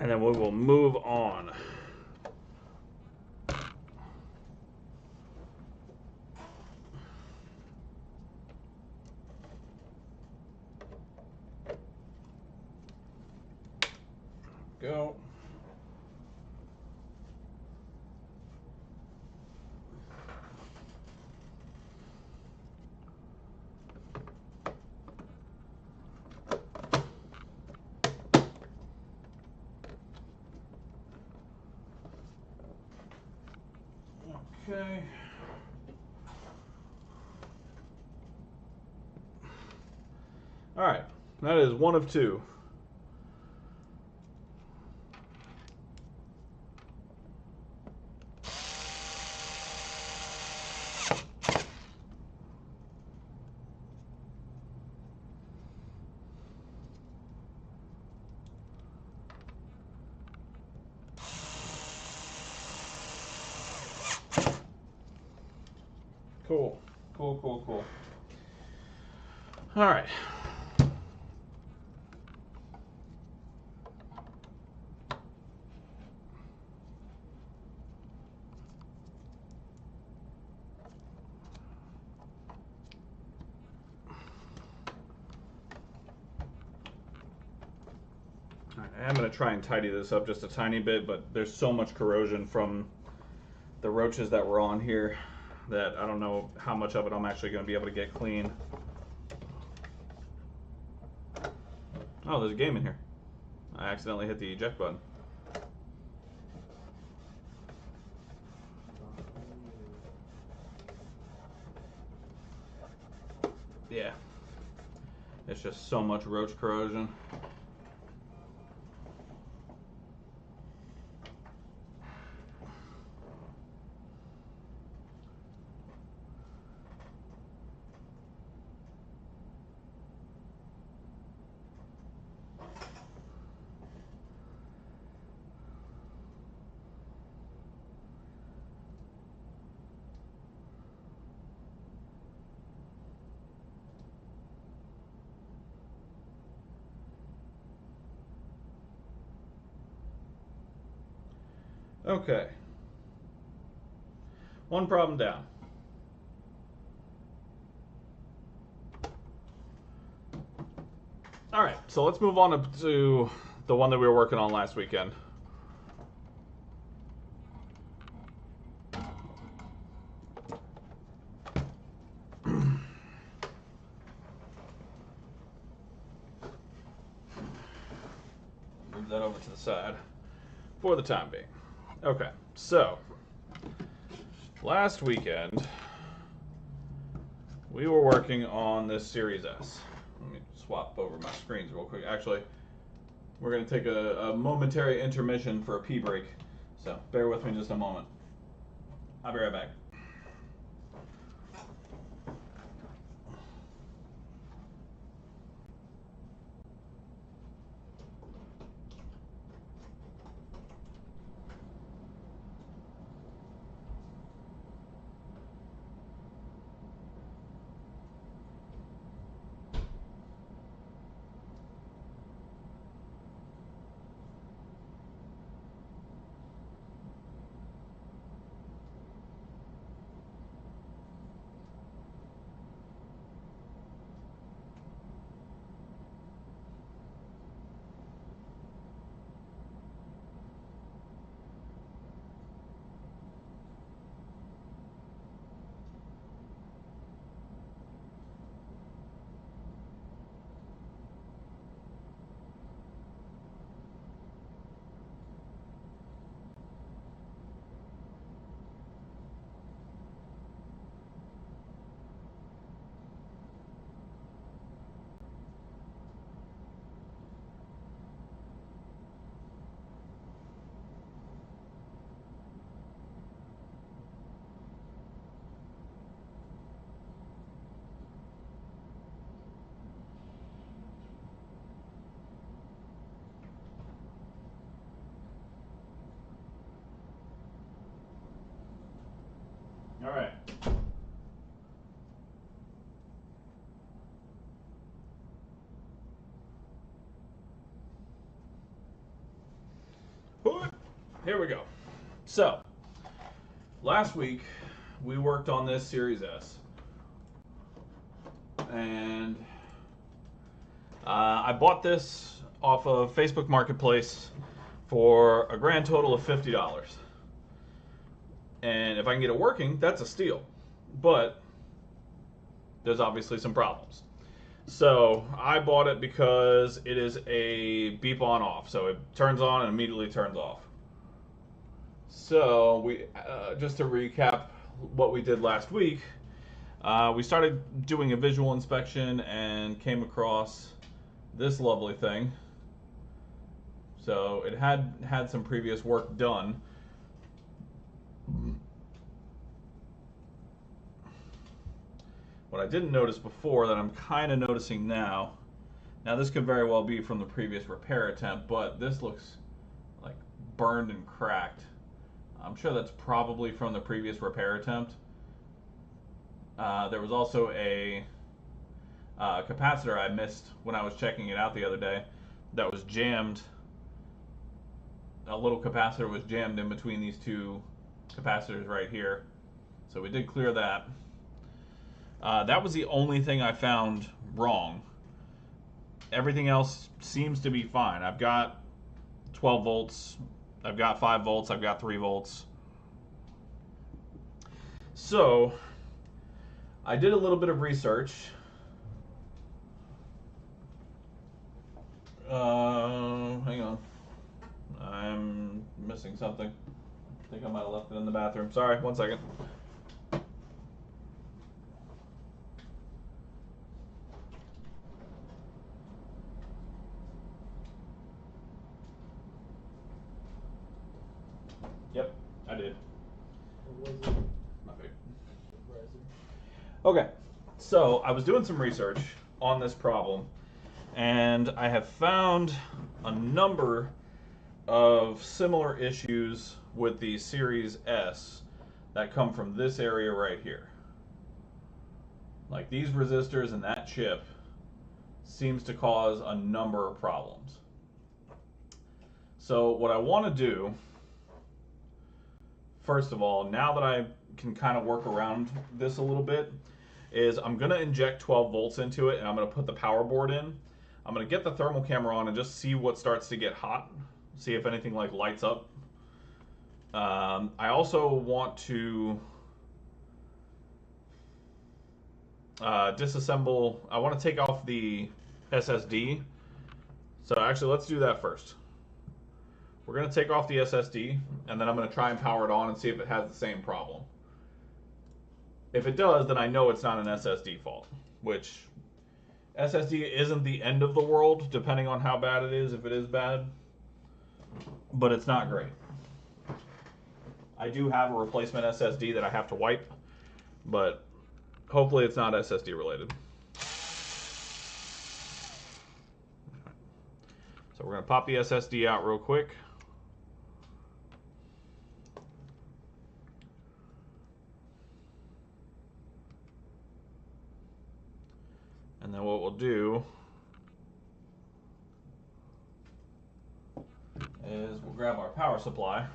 And then we will move on. Go. Okay. Alright, that is one of two. Cool. Cool. All right. I am going to try and tidy this up just a tiny bit, but there's so much corrosion from the roaches that were on here that I don't know how much of it I'm actually going to be able to get clean. Oh, there's a game in here. I accidentally hit the eject button. Yeah. It's just so much roach corrosion. Okay. One problem down. All right, so let's move on to the one that we were working on last weekend. Move that over to the side for the time being. Okay, so last weekend we were working on this Series S. Let me swap over my screens real quick. Actually, we're going to take a momentary intermission for a pee break, so bear with me just a moment. I'll be right back. All right. Here we go. So, last week we worked on this Series S, and I bought this off of Facebook Marketplace for a grand total of $50. And if I can get it working, that's a steal. But there's obviously some problems. So I bought it because it is a beep on off. So it turns on and immediately turns off. So we just to recap what we did last week, We started doing a visual inspection and came across this lovely thing. So it had some previous work done. What I didn't notice before that I'm kind of noticing now, this could very well be from the previous repair attempt, but this looks like burned and cracked. I'm sure that's probably from the previous repair attempt. There was also a capacitor I missed when I was checking it out the other day that was jammed. A little capacitor was jammed in between these two capacitors right here. So we did clear that. That was the only thing I found wrong. Everything else seems to be fine. I've got 12 volts, I've got 5 volts, I've got 3 volts. So I did a little bit of research. Hang on. I'm missing something. I think I might have left it in the bathroom. Sorry, 1 second. Yep, I did. What was it? My bad. Riser. Okay, so I was doing some research on this problem, and I have found a number of similar issues with the Series S that come from this area right here. Like these resistors and that chip seems to cause a number of problems. So what I want to do, first of all, now that I can kind of work around this a little bit, is I'm going to inject 12 volts into it, and I'm going to put the power board in. I'm going to get the thermal camera on and just see what starts to get hot, see if anything like lights up. I also want to disassemble. I want to take off the SSD. So actually, let's do that first. We're going to take off the SSD, and then I'm going to try and power it on and see if it has the same problem. If it does, then I know it's not an SSD fault, which SSD isn't the end of the world, depending on how bad it is, if it is bad, but it's not great. I do have a replacement SSD that I have to wipe, but hopefully it's not SSD related. So we're going to pop the SSD out real quick. And then what we'll do is we'll grab our power supply.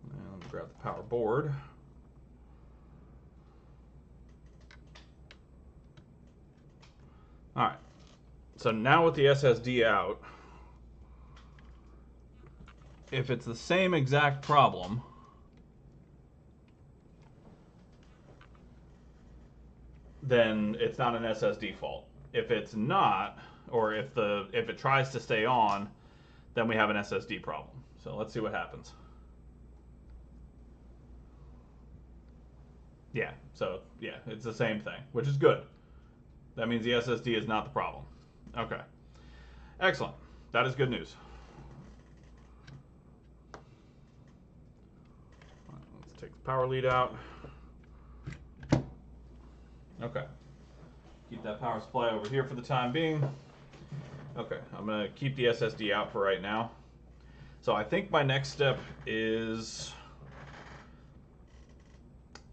And grab the power board. All right, so now with the SSD out, if it's the same exact problem, then it's not an SSD fault. If it's not, or if it tries to stay on, then we have an SSD problem. So let's see what happens. Yeah, so yeah, it's the same thing, which is good. That means the SSD is not the problem. Okay. Excellent. That is good news. Let's take the power lead out. Okay. Keep that power supply over here for the time being. Okay, I'm going to keep the SSD out for right now. So I think my next step is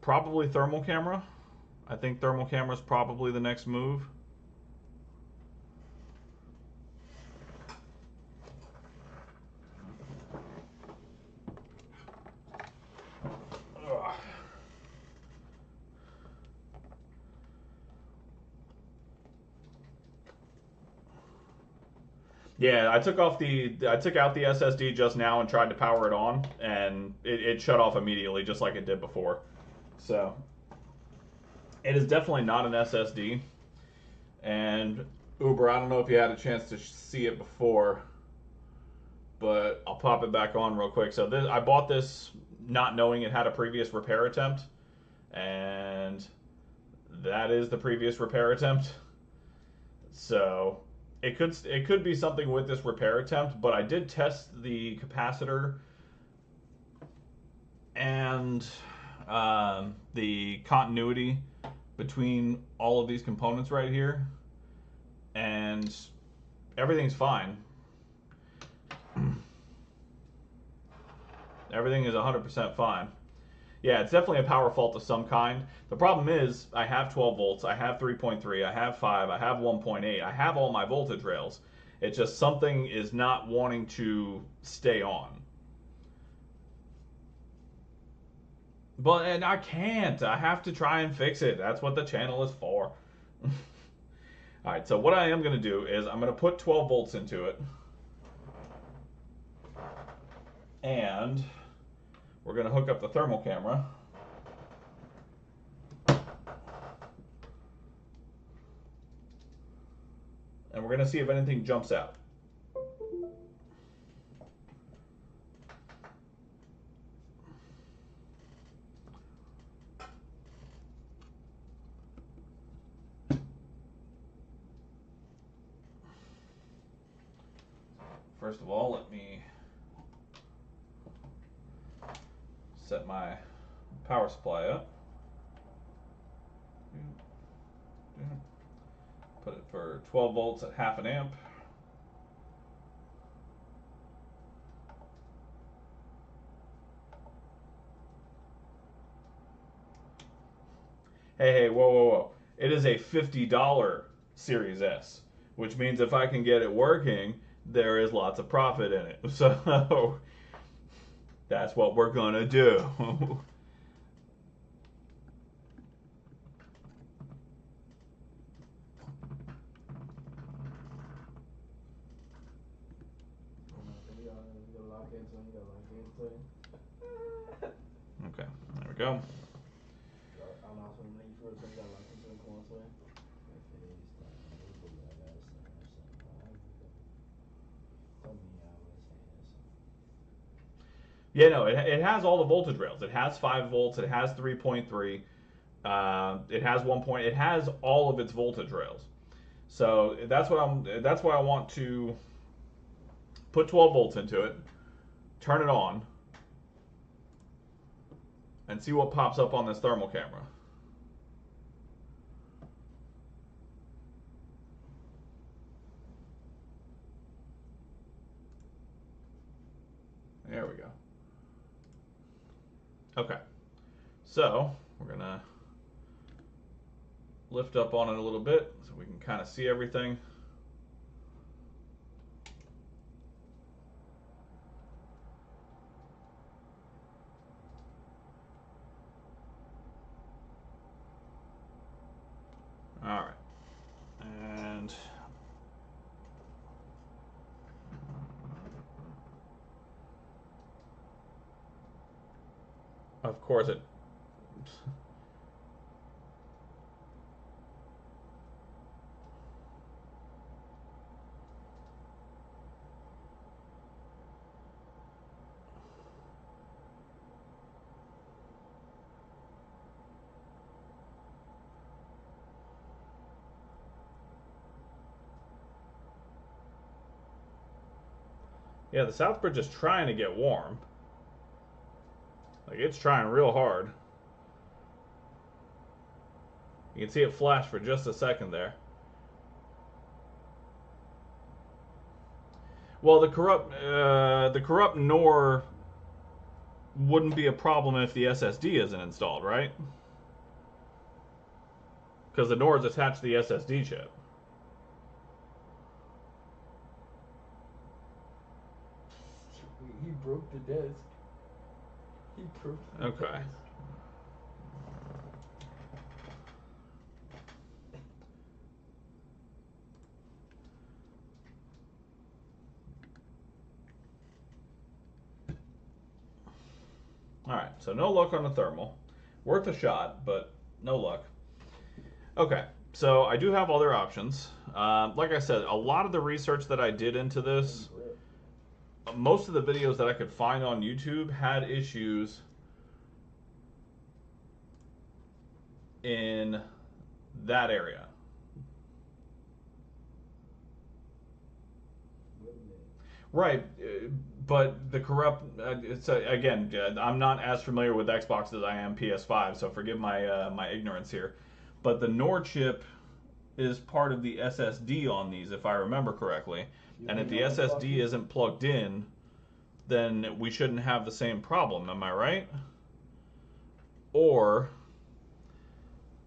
probably thermal camera. I think thermal camera is probably the next move. Ugh. Yeah, I took out the SSD just now and tried to power it on, and it shut off immediately, just like it did before. So it is definitely not an SSD. And Uber, I don't know if you had a chance to see it before, but I'll pop it back on real quick. So I bought this not knowing it had a previous repair attempt, and that is the previous repair attempt. So it could be something with this repair attempt, but I did test the capacitor and the continuity between all of these components right here, and everything's fine. Everything is 100% fine. Yeah, it's definitely a power fault of some kind. The problem is I have 12 volts, I have 3.3, I have 5, I have 1.8, I have all my voltage rails. It's just something is not wanting to stay on. And I can't. I have to try and fix it. That's what the channel is for. Alright, so what I am going to do is I'm going to put 12 volts into it. And we're going to hook up the thermal camera. And we're going to see if anything jumps out. First of all, let me set my power supply up. Put it for 12 volts at half an amp. Hey, whoa. It is a $50 Series S, which means if I can get it working, there is lots of profit in it. So that's what we're gonna do. Okay, there we go. Yeah, no, it has all the voltage rails. It has 5 volts. It has 3.3. It has 1 point. It has all of its voltage rails. So that's why I want to put 12 volts into it, turn it on, and see what pops up on this thermal camera. There we go. Okay, so we're gonna lift up on it a little bit so we can kind of see everything. All right, and of course it. Yeah, the Southbridge is trying to get warm. Like, it's trying real hard. You can see it flash for just a second there. Well, the corrupt NOR wouldn't be a problem if the SSD isn't installed, right? Because the NOR is attached to the SSD chip. He broke the desk. He broke the Okay. desk. So no luck on the thermal. Worth a shot, but no luck. Okay, so I do have other options. Like I said, a lot of the research that I did into this, most of the videos that I could find on YouTube had issues in that area. Right, but the corrupt. It's again, I'm not as familiar with Xbox as I am PS5, so forgive my my ignorance here. But the NOR chip is part of the SSD on these, if I remember correctly. And if the SSD isn't plugged in, then we shouldn't have the same problem. Am I right? Or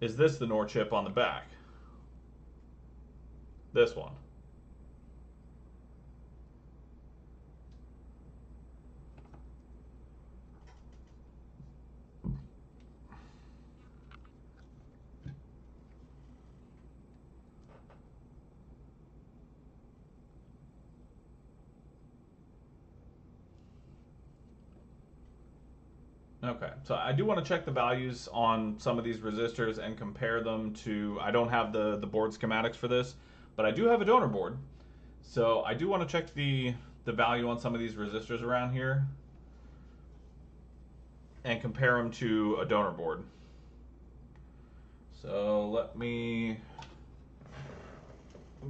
is this the NOR chip on the back? This one. Okay, so I do want to check the values on some of these resistors and compare them to, I don't have the board schematics for this, but I do have a donor board. So I do want to check the value on some of these resistors around here and compare them to a donor board. So let me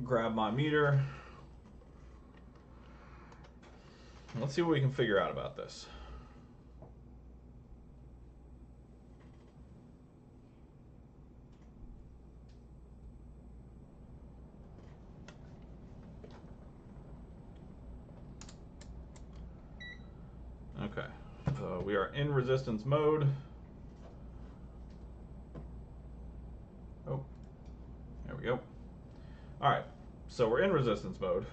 grab my meter. Let's see what we can figure out about this. Okay, so we are in resistance mode. Oh, there we go. All right, so we're in resistance mode.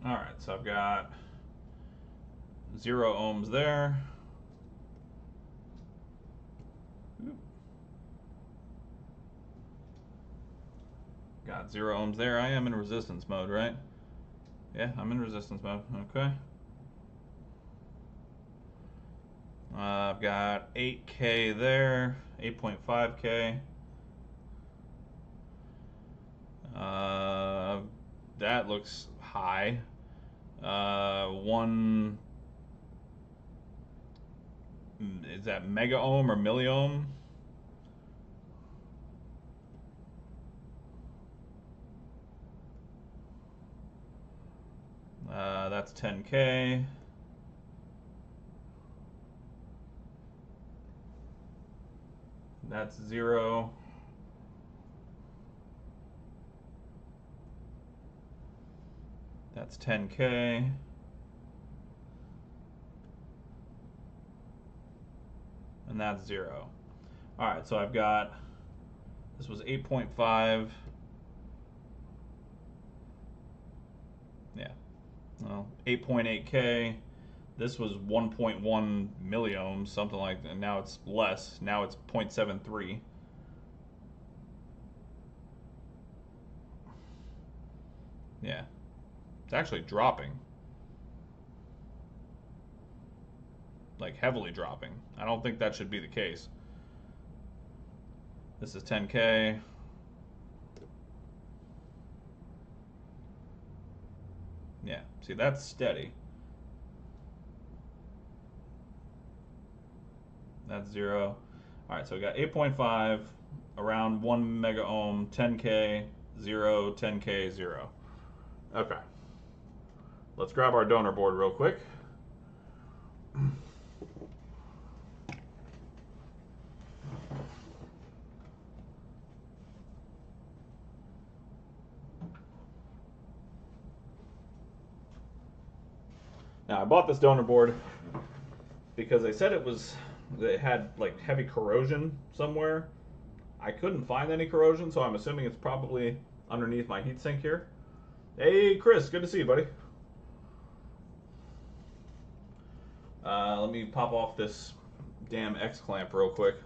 All right, so I've got 0 ohms there. Got 0 ohms there. I am in resistance mode, right? Yeah, I'm in resistance mode. Okay. I've got 8K there, 8.5K. That looks high. Is that mega ohm or milliohm? That's 10K. That's 0. That's 10K. And that's 0. All right, so I've got, this was 8.5. Yeah, well, 8.8K. This was 1.1 milliohms, something like that. Now it's less. Now it's 0.73. Yeah, it's actually dropping. Like heavily dropping. I don't think that should be the case. This is 10K. Yeah, see, that's steady. That's 0. All right, so we got 8.5, around 1 mega ohm, 10K, 0, 10K, 0. Okay. Let's grab our donor board real quick. Now I bought this donor board because they said it had like heavy corrosion somewhere. I couldn't find any corrosion, so I'm assuming it's probably underneath my heatsink here. Hey, Chris, good to see you, buddy. Let me pop off this damn X clamp real quick.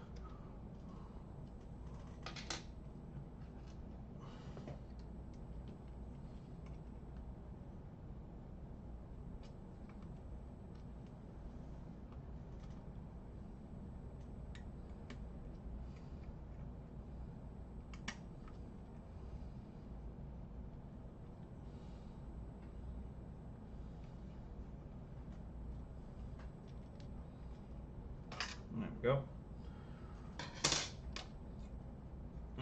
There we go.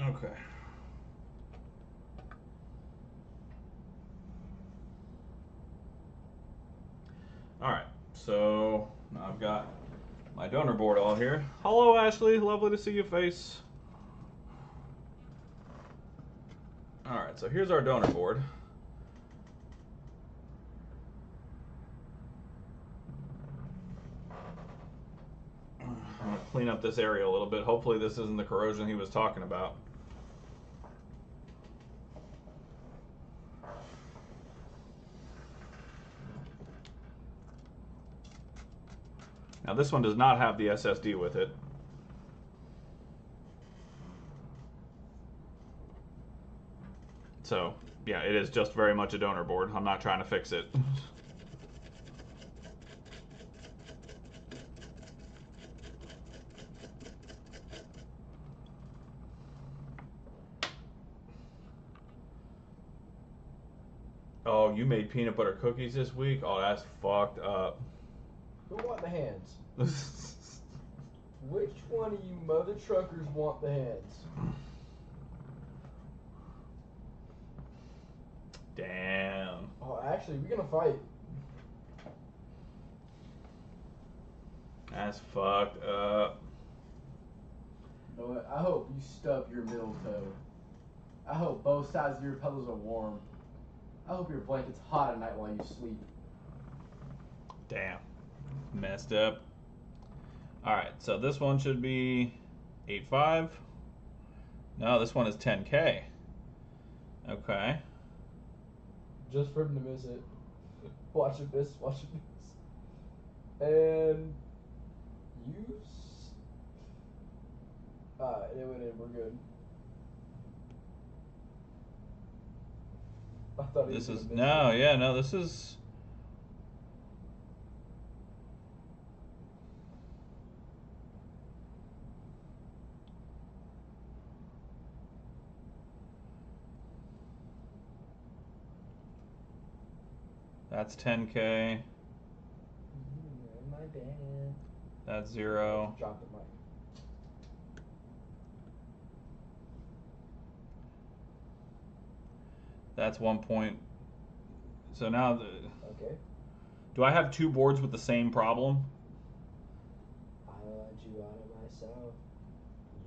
Okay. Alright, so now I've got my donor board all here. Hello, Ashley. Lovely to see your face. Alright, so here's our donor board. I'm going to clean up this area a little bit. Hopefully this isn't the corrosion he was talking about. Now this one does not have the SSD with it. So, yeah, it is just very much a donor board. I'm not trying to fix it. Oh, you made peanut butter cookies this week? Oh, that's fucked up. Who want the hands? Which one of you mother truckers want the hands? Damn. Oh, actually, we're gonna fight. That's fucked up. You know what? I hope you stub your middle toe. I hope both sides of your pillows are warm. I hope your blanket's hot at night while you sleep. Damn. Messed up. Alright, so this one should be 8.5. No, this one is 10K. Okay. Just for him to miss it. Watch it miss, watch it miss. And use. Alright, it went in, we're good. I thought he This was is gonna miss no, it. yeah, no, this is that's 10K. My bad. That's 0. Drop the mic. That's 1 point. So now Okay. do I have two boards with the same problem? I want you out of myself.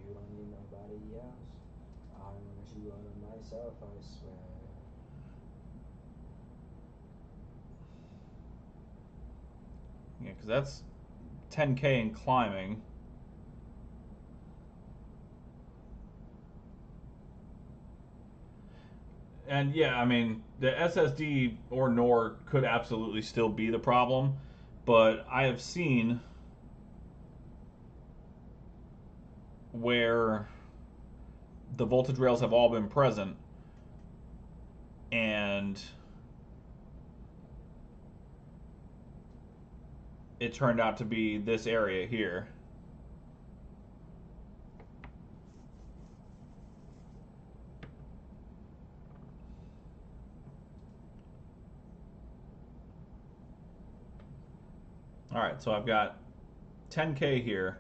You don't need nobody else. I want you out of myself, I swear. Yeah, because that's 10K in climbing. And yeah, I mean, the SSD or NOR could absolutely still be the problem, but I have seen where the voltage rails have all been present and it turned out to be this area here. Alright, so I've got 10K here,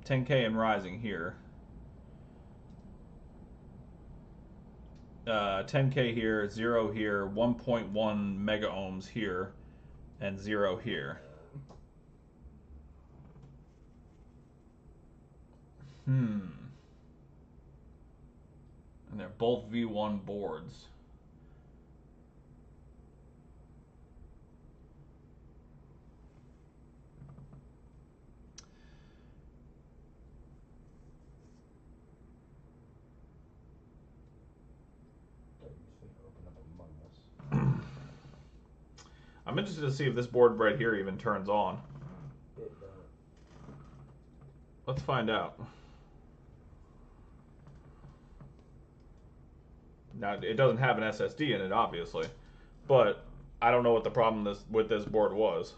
10K and rising here, 10K here, 0 here, 1.1 mega ohms here, and 0 here. And they're both V1 boards. I'm interested to see if this board right here even turns on. It don't. Let's find out. Now, it doesn't have an SSD in it, obviously, but I don't know what the problem with this board was.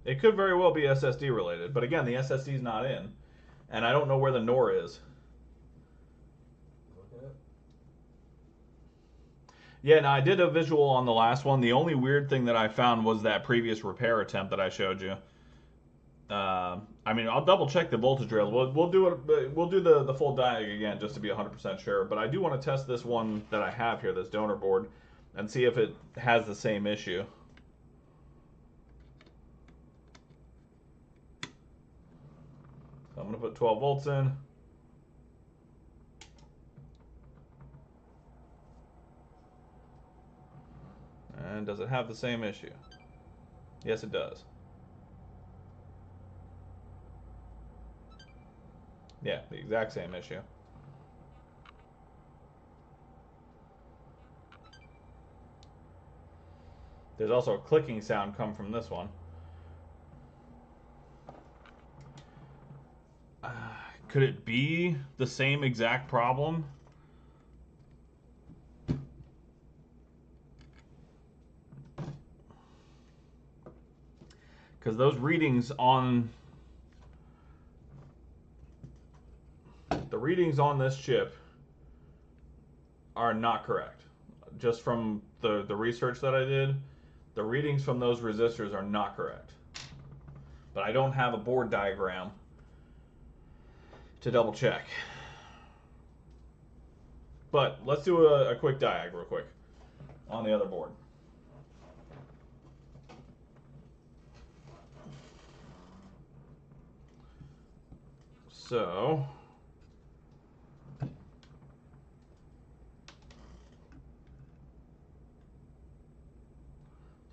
It could very well be SSD related, but again, the SSD is not in, and I don't know where the NOR is. Look it up. Yeah, now I did a visual on the last one. The only weird thing that I found was that previous repair attempt that I showed you. I mean, I'll double check the voltage rails. We'll do it. We'll do the full diag again just to be 100% sure. But I do want to test this one that I have here, this donor board, and see if it has the same issue. So I'm going to put 12 volts in. And does it have the same issue? Yes, it does. Yeah, the exact same issue. There's also a clicking sound come from this one. Could it be the same exact problem? Because those readings on this chip are not correct. Just from the research that I did, the readings from those resistors are not correct. But I don't have a board diagram to double check. But let's do a quick diag real quick on the other board. So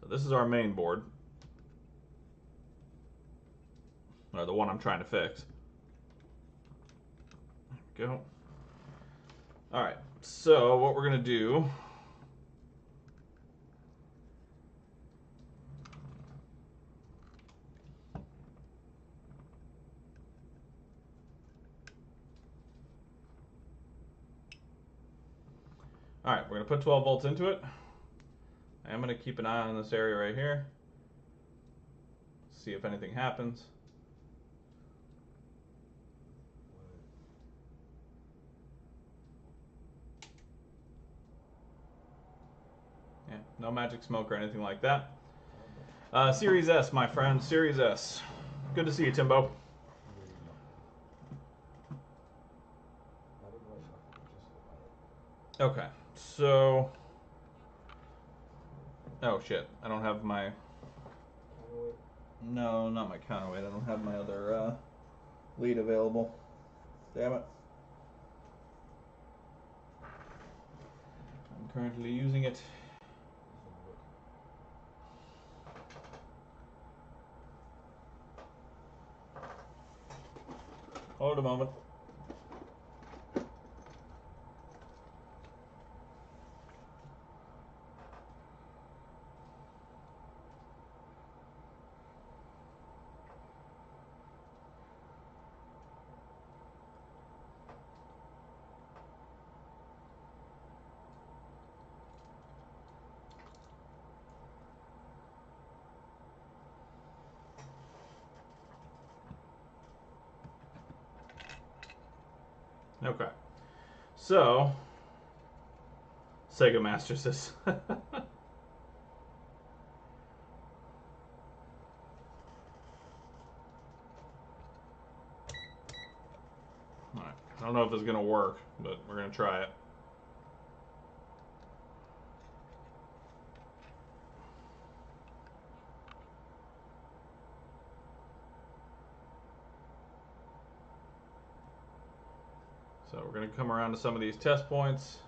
this is our main board, or the one I'm trying to fix. There we go. All right, so what we're gonna do, all right, we're gonna put 12 volts into it. I'm gonna keep an eye on this area right here, see if anything happens. Yeah, no magic smoke or anything like that. Series S, my friend, Series S. Good to see you, Timbo. Okay, so... Oh shit, I don't have my... No, not my counterweight. I don't have my other lead available. Damn it. I'm currently using it. Hold a moment. Okay. So, Sega Master System. Alright. I don't know if this is going to work, but we're going to try it. So we're going to come around to some of these test points.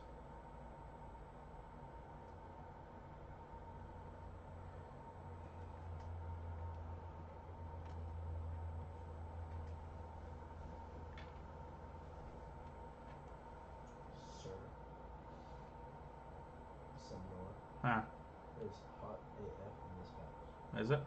Huh. It's hot AF in this house. Is it?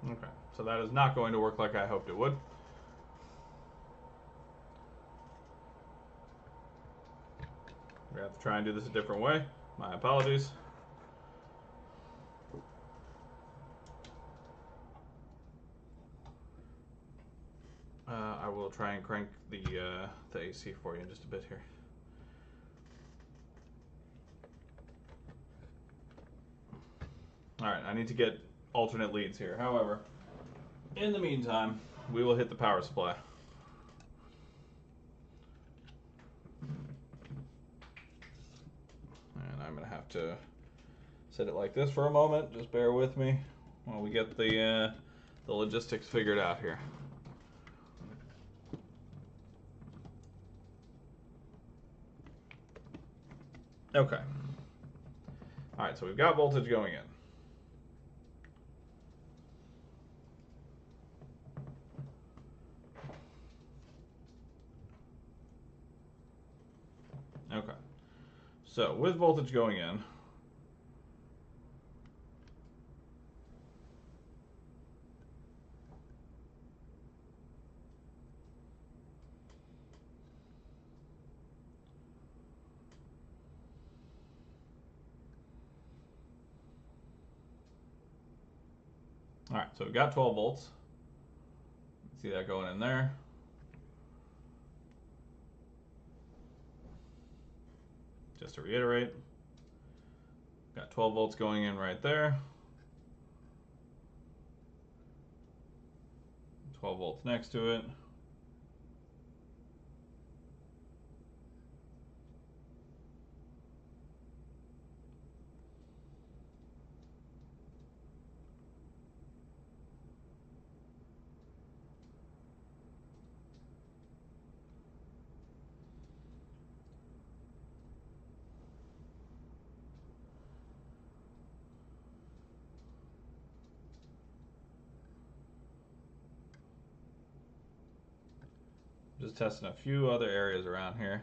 Yes. Okay. So that is not going to work like I hoped it would. We have to try and do this a different way. My apologies. I will try and crank the AC for you in just a bit here. Alright, I need to get alternate leads here. However, in the meantime, we will hit the power supply. And I'm going to have to set it like this for a moment. Just bear with me while we get the logistics figured out here. Okay. Alright, so we've got voltage going in. Okay. So with voltage going in, alright, so we've got 12 volts. See that going in there. Just to reiterate, got 12 volts going in right there. 12 volts next to it. Just testing a few other areas around here.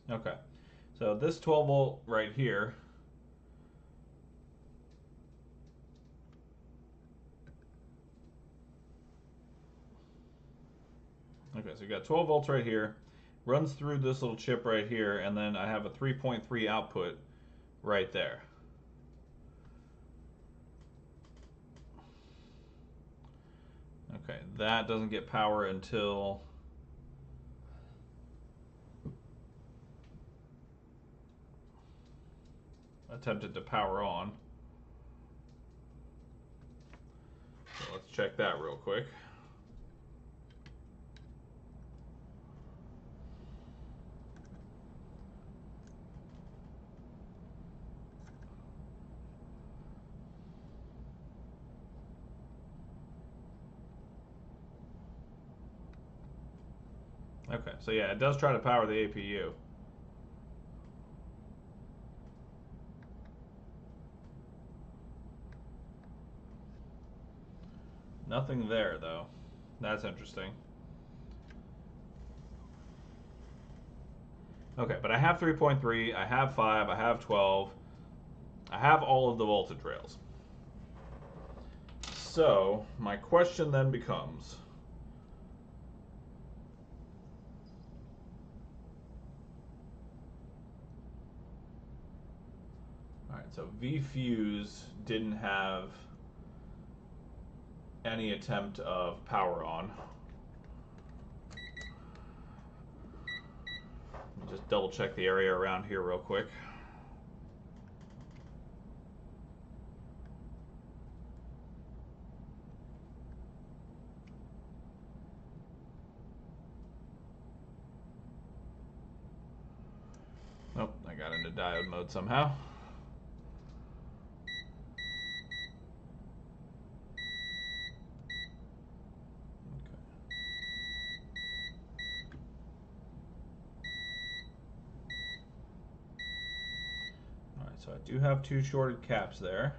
Okay, so this 12 volt right here, okay, so you got 12 volts right here, runs through this little chip right here, and then I have a 3.3 output right there. Okay, that doesn't get power until attempted to power on. So let's check that real quick. Okay, so yeah, it does try to power the APU. Nothing there, though. That's interesting. Okay, but I have 3.3, I have 5, I have 12. I have all of the voltage rails. So, my question then becomes, alright, so VFuse didn't have any attempt of power on. Just double check the area around here real quick. Nope, I got into diode mode somehow. So I do have two shorted caps there.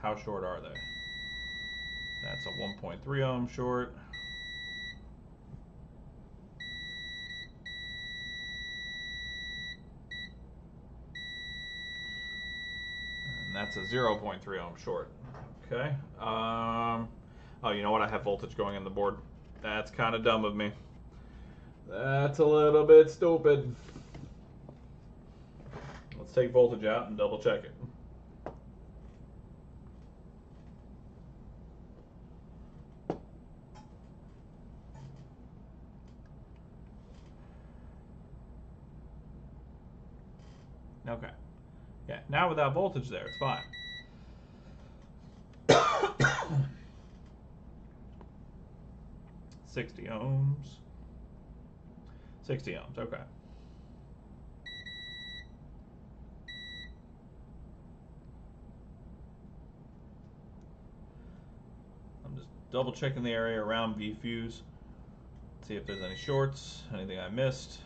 how short are they? That's a 1.3 ohm short. And that's a 0.3 ohm short. Okay. Oh, you know what? I have voltage going in the board. That's kind of dumb of me. That's a little bit stupid. Let's take voltage out and double check it. Okay. Yeah, now without voltage there, it's fine. 60 ohms. 60 ohms, okay. I'm just double checking the area around V-fuse. See if there's any shorts, anything I missed.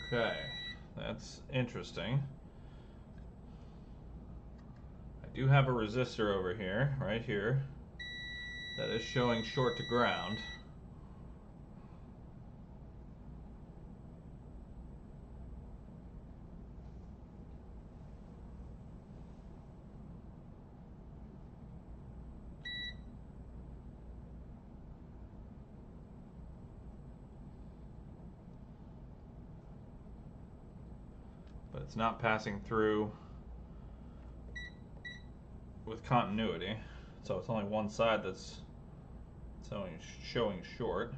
Okay, that's interesting. I do have a resistor over here, right here, that is showing short to ground. But it's not passing through with continuity, so it's only one side that's showing short,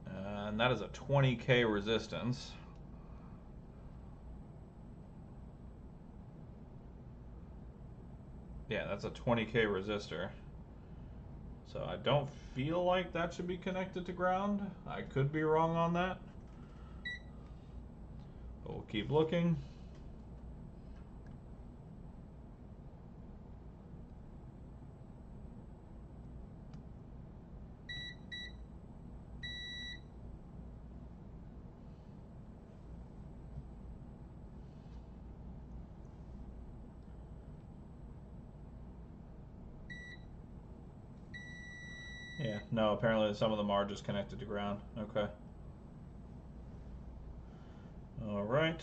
and that is a 20K resistance. Yeah, that's a 20K resistor. So I don't feel like that should be connected to ground. I could be wrong on that, but we'll keep looking. Yeah, no, apparently some of them are just connected to ground. Okay. All right.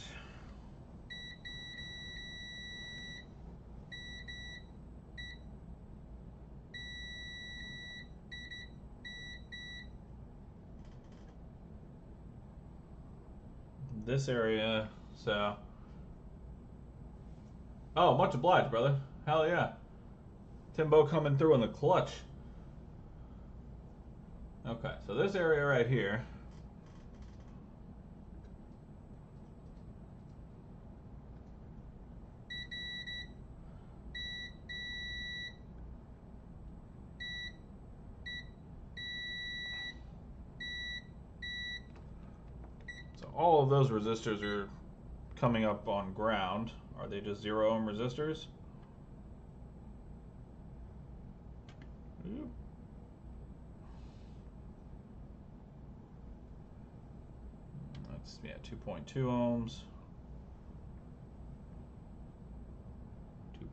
This area, so. Oh, much obliged, brother. Hell yeah. Timbo coming through in the clutch. Okay, so this area right here. So all of those resistors are coming up on ground. Are they just 0 ohm resistors? Ooh. That's, yeah, 2.2 ohms.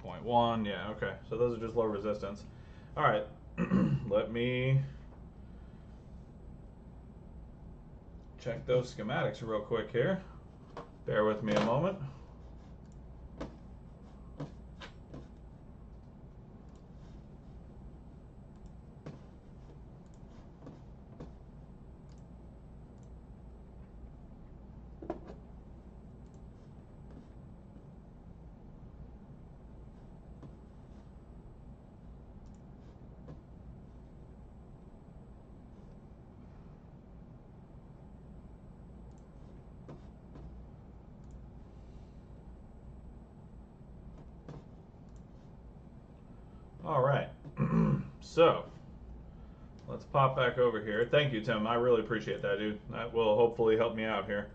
2.1, yeah, okay. So those are just low resistance. All right, let me check those schematics real quick here. Bear with me a moment. All right, so let's pop back over here. Thank you, Tim. I really appreciate that, dude. That will hopefully help me out here.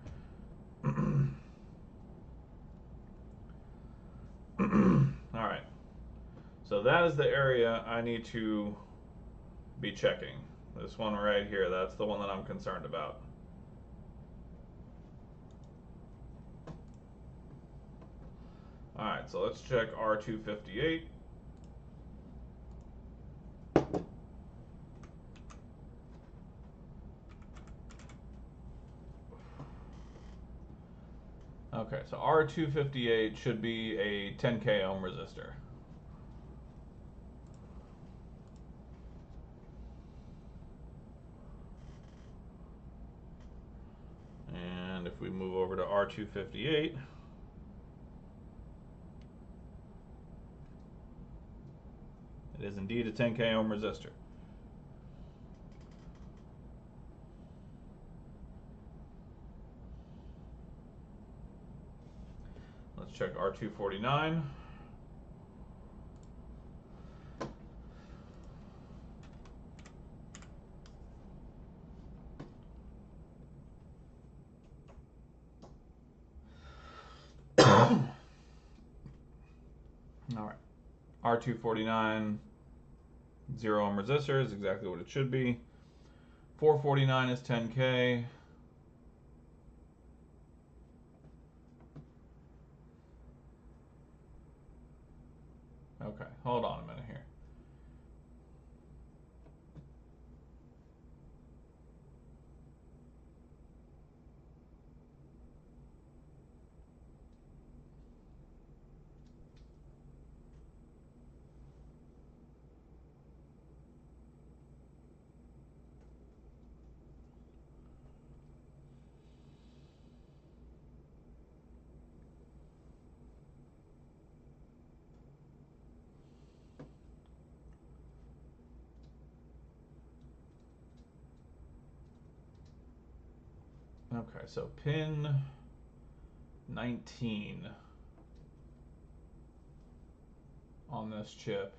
So that is the area I need to be checking. This one right here, that's the one that I'm concerned about. Alright, so let's check R258. Okay, so R258 should be a 10K ohm resistor. And if we move over to R258, it is indeed a 10K ohm resistor. Let's check R249. All right, R249, 0 ohm resistor is exactly what it should be. 449 is 10K. Okay, hold on a minute here. Okay, so pin 19 on this chip.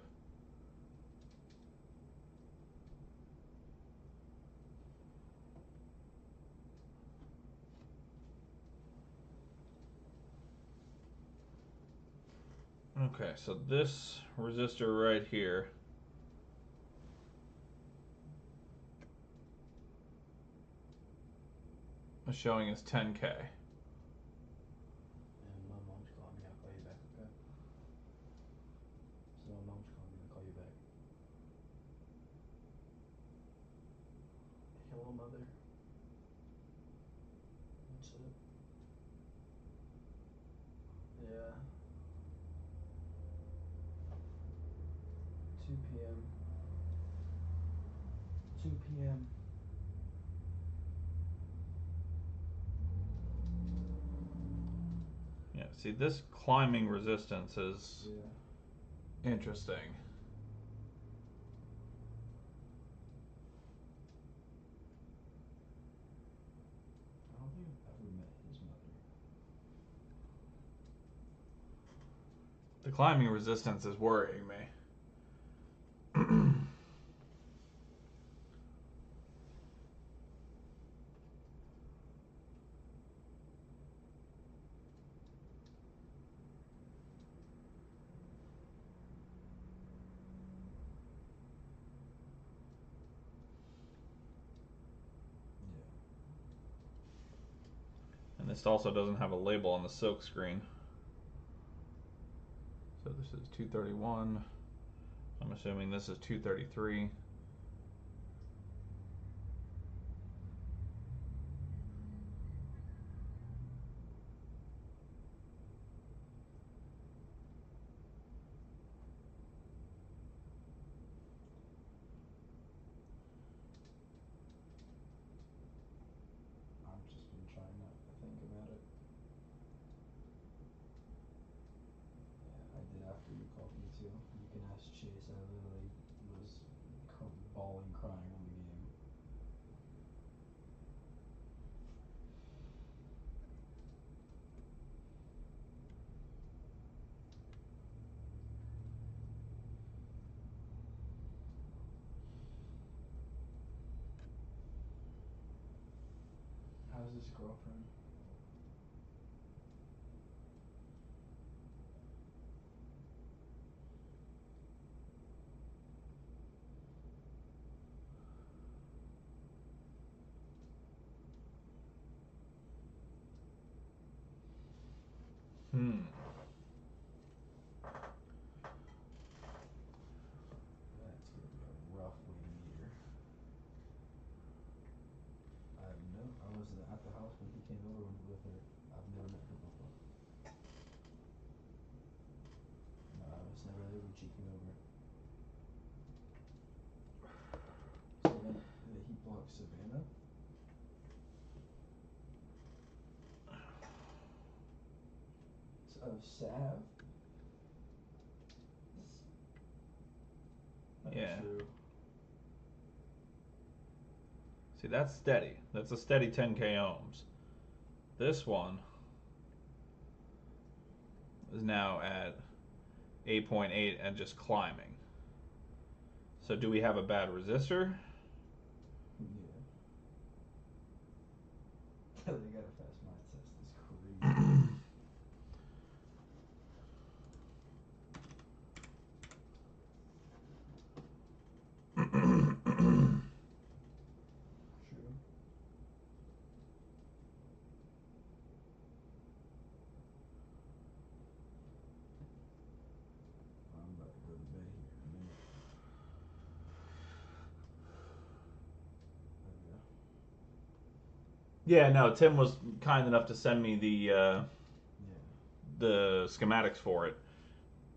Okay, so this resistor right here is showing as 10K. And my mom's calling me. I'll call you back, okay? So my mom's calling me. I'll call you back. Hello, mother. What's up? Yeah. 2 p.m. 2 p.m. Yeah, see, this climbing resistance is Yeah. interesting. I don't think I've ever met his mother. The climbing resistance is worrying me. Yeah. And this also doesn't have a label on the silk screen. So this is 231. I'm assuming this is 233. I've just been trying not to think about it. Yeah, I did after you called me too. You can ask Chase. I literally was bawling, crying on the game. How's his girlfriend? Hmm. That's gonna be a rough way to meet her. I wasn't at the house when he came over with her. I've never met her before. No, I was never there when she came over. Savannah, he blocked Savannah? Sav? Not Yeah. true. See, that's steady. That's a steady 10k ohms. This one is now at 8.8 and just climbing. So do we have a bad resistor? Yeah. They got a fast mindset. That's crazy. True. I'm about to go to bed here in a minute. Yeah, no, Tim was kind enough to send me Yeah. the schematics for it.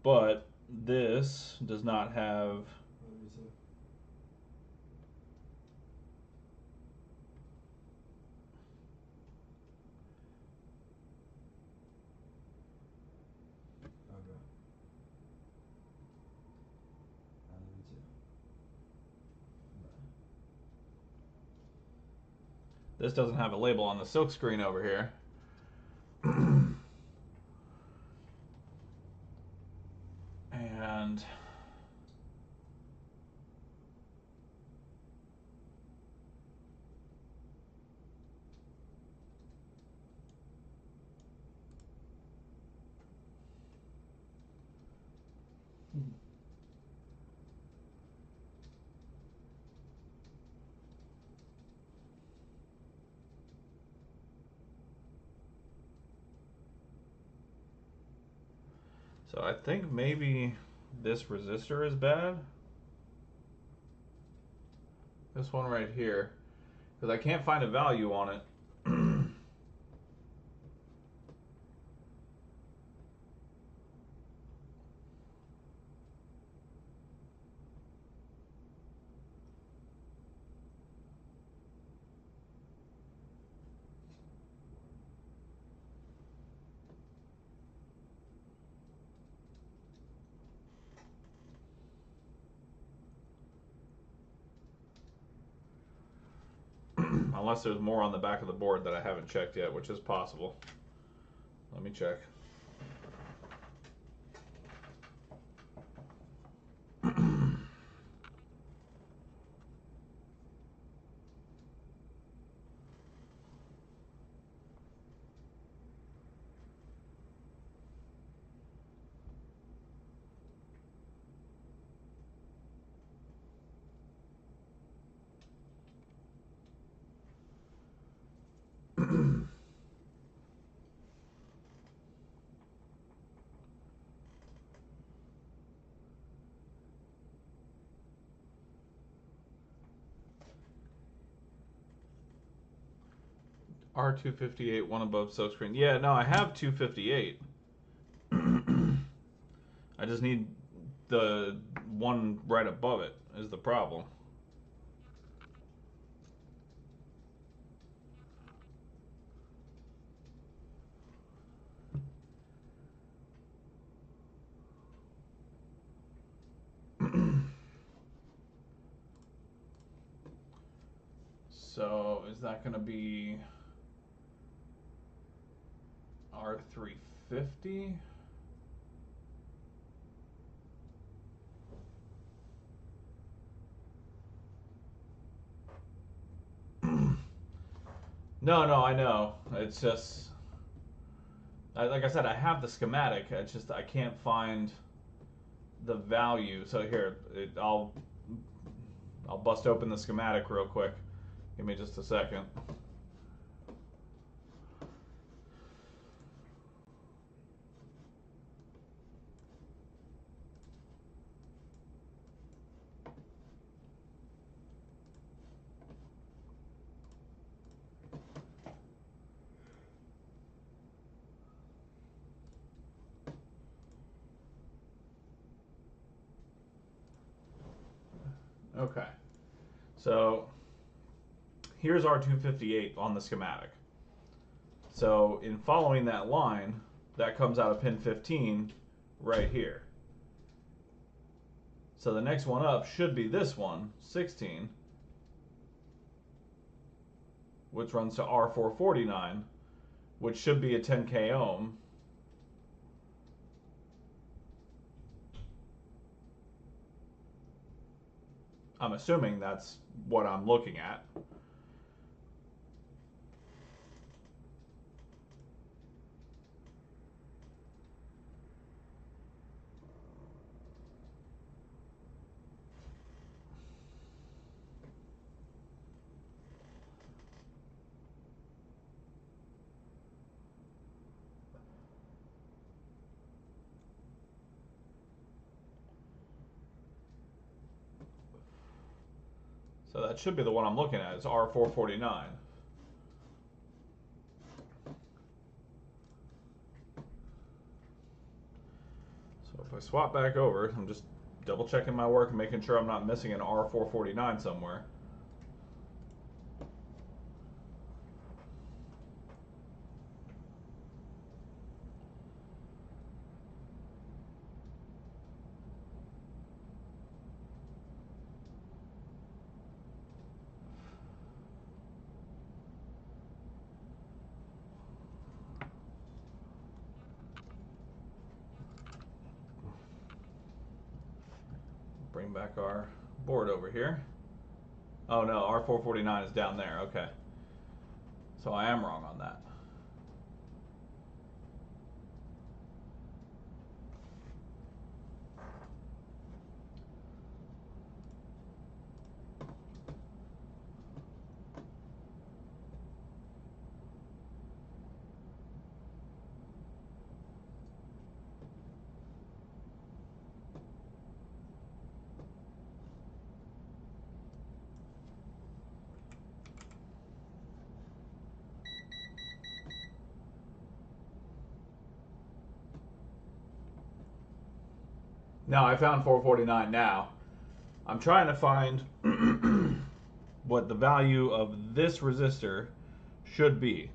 But this does not have What did we say? Okay. I love you too. Bye. this doesn't have a label on the silk screen over here. And so I think maybe this resistor is bad. This one right here. Because I can't find a value on it. Unless there's more on the back of the board that I haven't checked yet, which is possible. Let me check. R258, one above silkscreen. Yeah, no, I have 258. I just need the one right above it is the problem. So is that going to be R350? No, I know. It's just, like I said, I have the schematic. It's just I can't find the value. So here, I'll bust open the schematic real quick. Give me just a second. Okay. So here's R258 on the schematic. So in following that line, that comes out of pin 15 right here. So the next one up should be this one, 16, which runs to R449, which should be a 10K ohm. I'm assuming that's what I'm looking at. So that should be the one I'm looking at. It's R449. So if I swap back over, I'm just double checking my work and making sure I'm not missing an R449 somewhere. Bring back our board over here. Oh no, R449 is down there. Okay. So I am wrong on that. Now I found 449 now. I'm trying to find what the value of this resistor should be.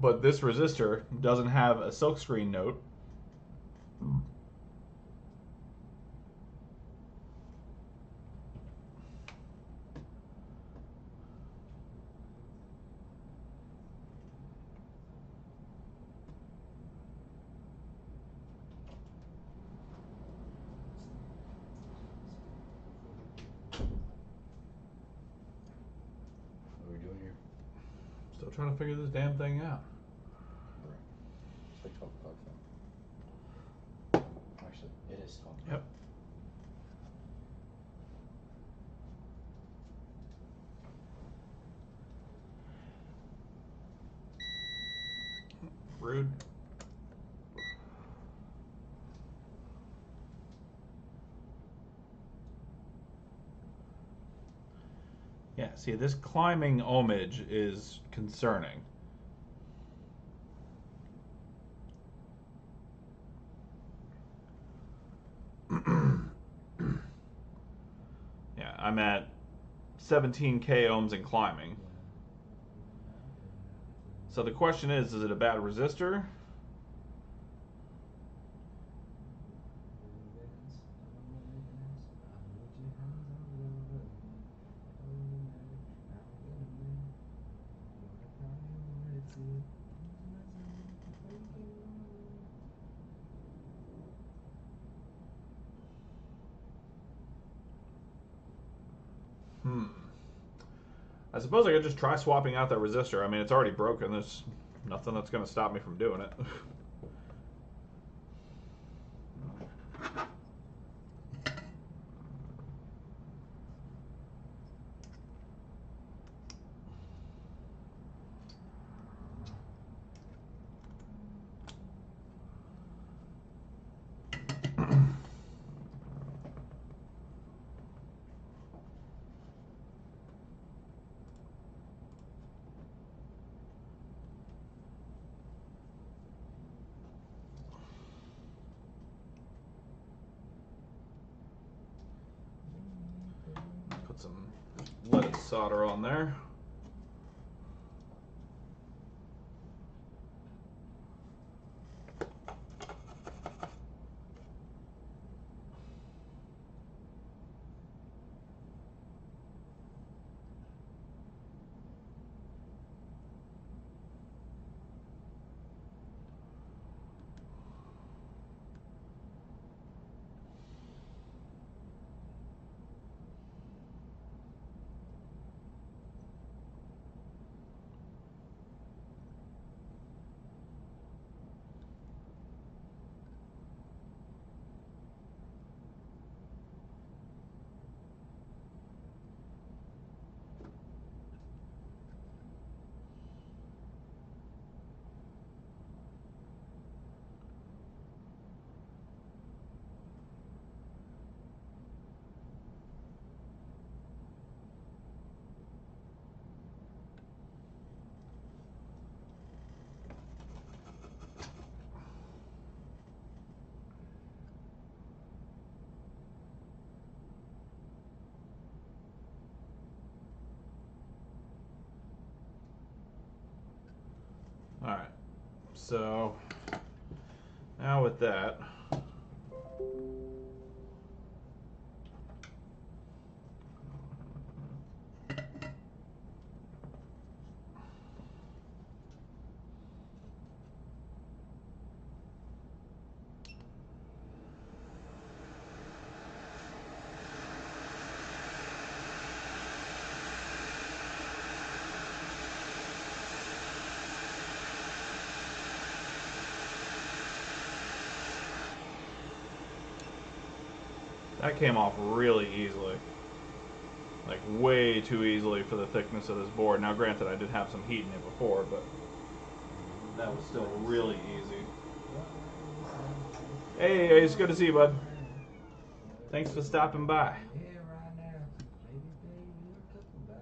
But this resistor doesn't have a silkscreen note. What are we doing here? Still trying to figure this damn thing out. It's like 12 o'clock though. Actually, it is 12. Yep. Rude. Yeah, see, this climbing ohmage is concerning. Yeah, I'm at 17K ohms and climbing. So the question is it a bad resistor? I suppose I could just try swapping out that resistor. I mean, it's already broken. There's nothing that's going to stop me from doing it. Put some leaded solder on there. Alright, so now with that, that came off really easily. Like way too easily for the thickness of this board. Now granted I did have some heat in it before, but that was still really easy. Hey, it's good to see you, bud. Thanks for stopping by. Yeah, right now. Baby, you're a couple by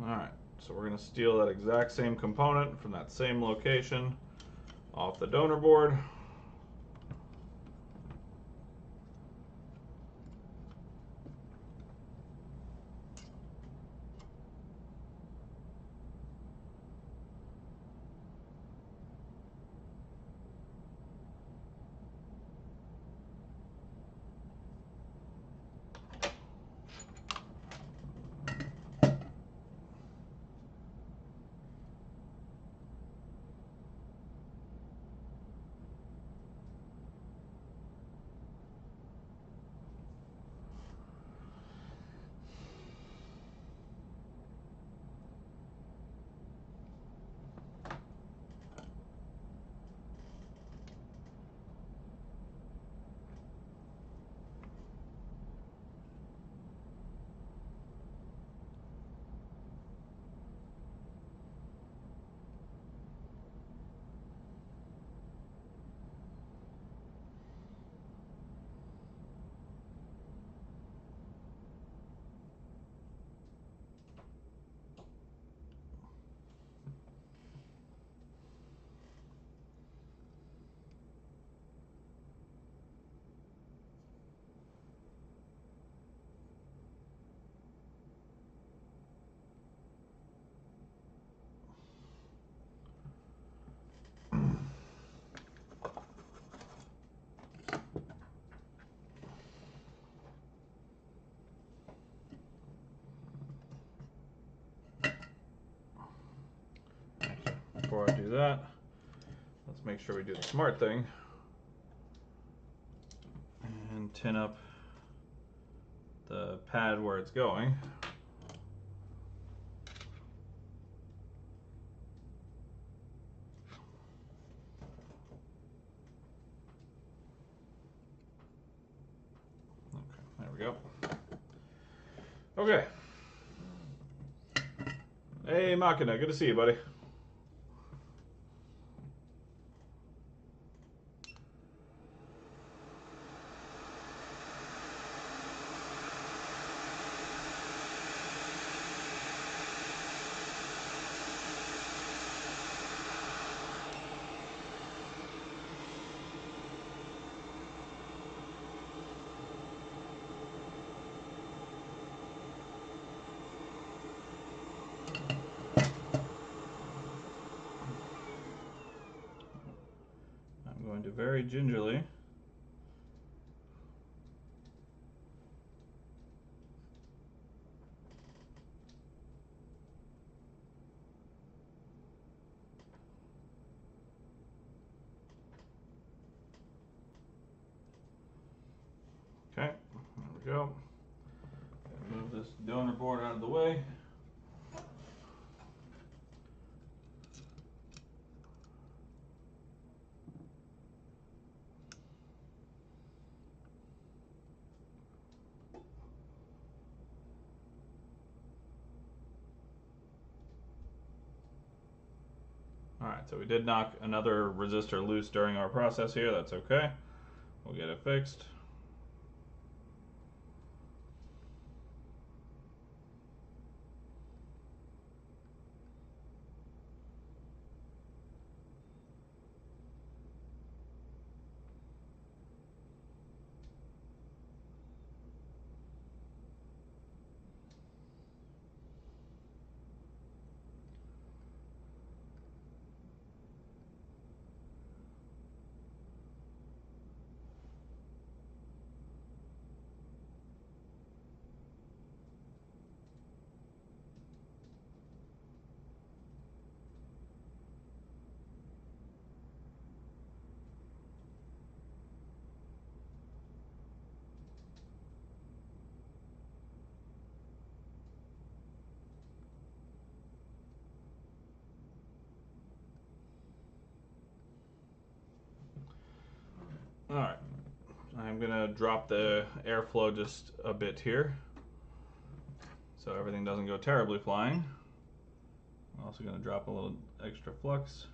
now. Alright, so we're going to steal that exact same component from that same location off the donor board. Before I do that, let's make sure we do the smart thing and tin up the pad where it's going. Okay, there we go. Okay. Hey, Machina, good to see you, buddy. very gingerly. Okay, there we go. Move this donor board out of the way. Alright, so we did knock another resistor loose during our process here. That's okay. We'll get it fixed. Alright, I'm going to drop the airflow just a bit here so everything doesn't go terribly flying. I'm also going to drop a little extra flux.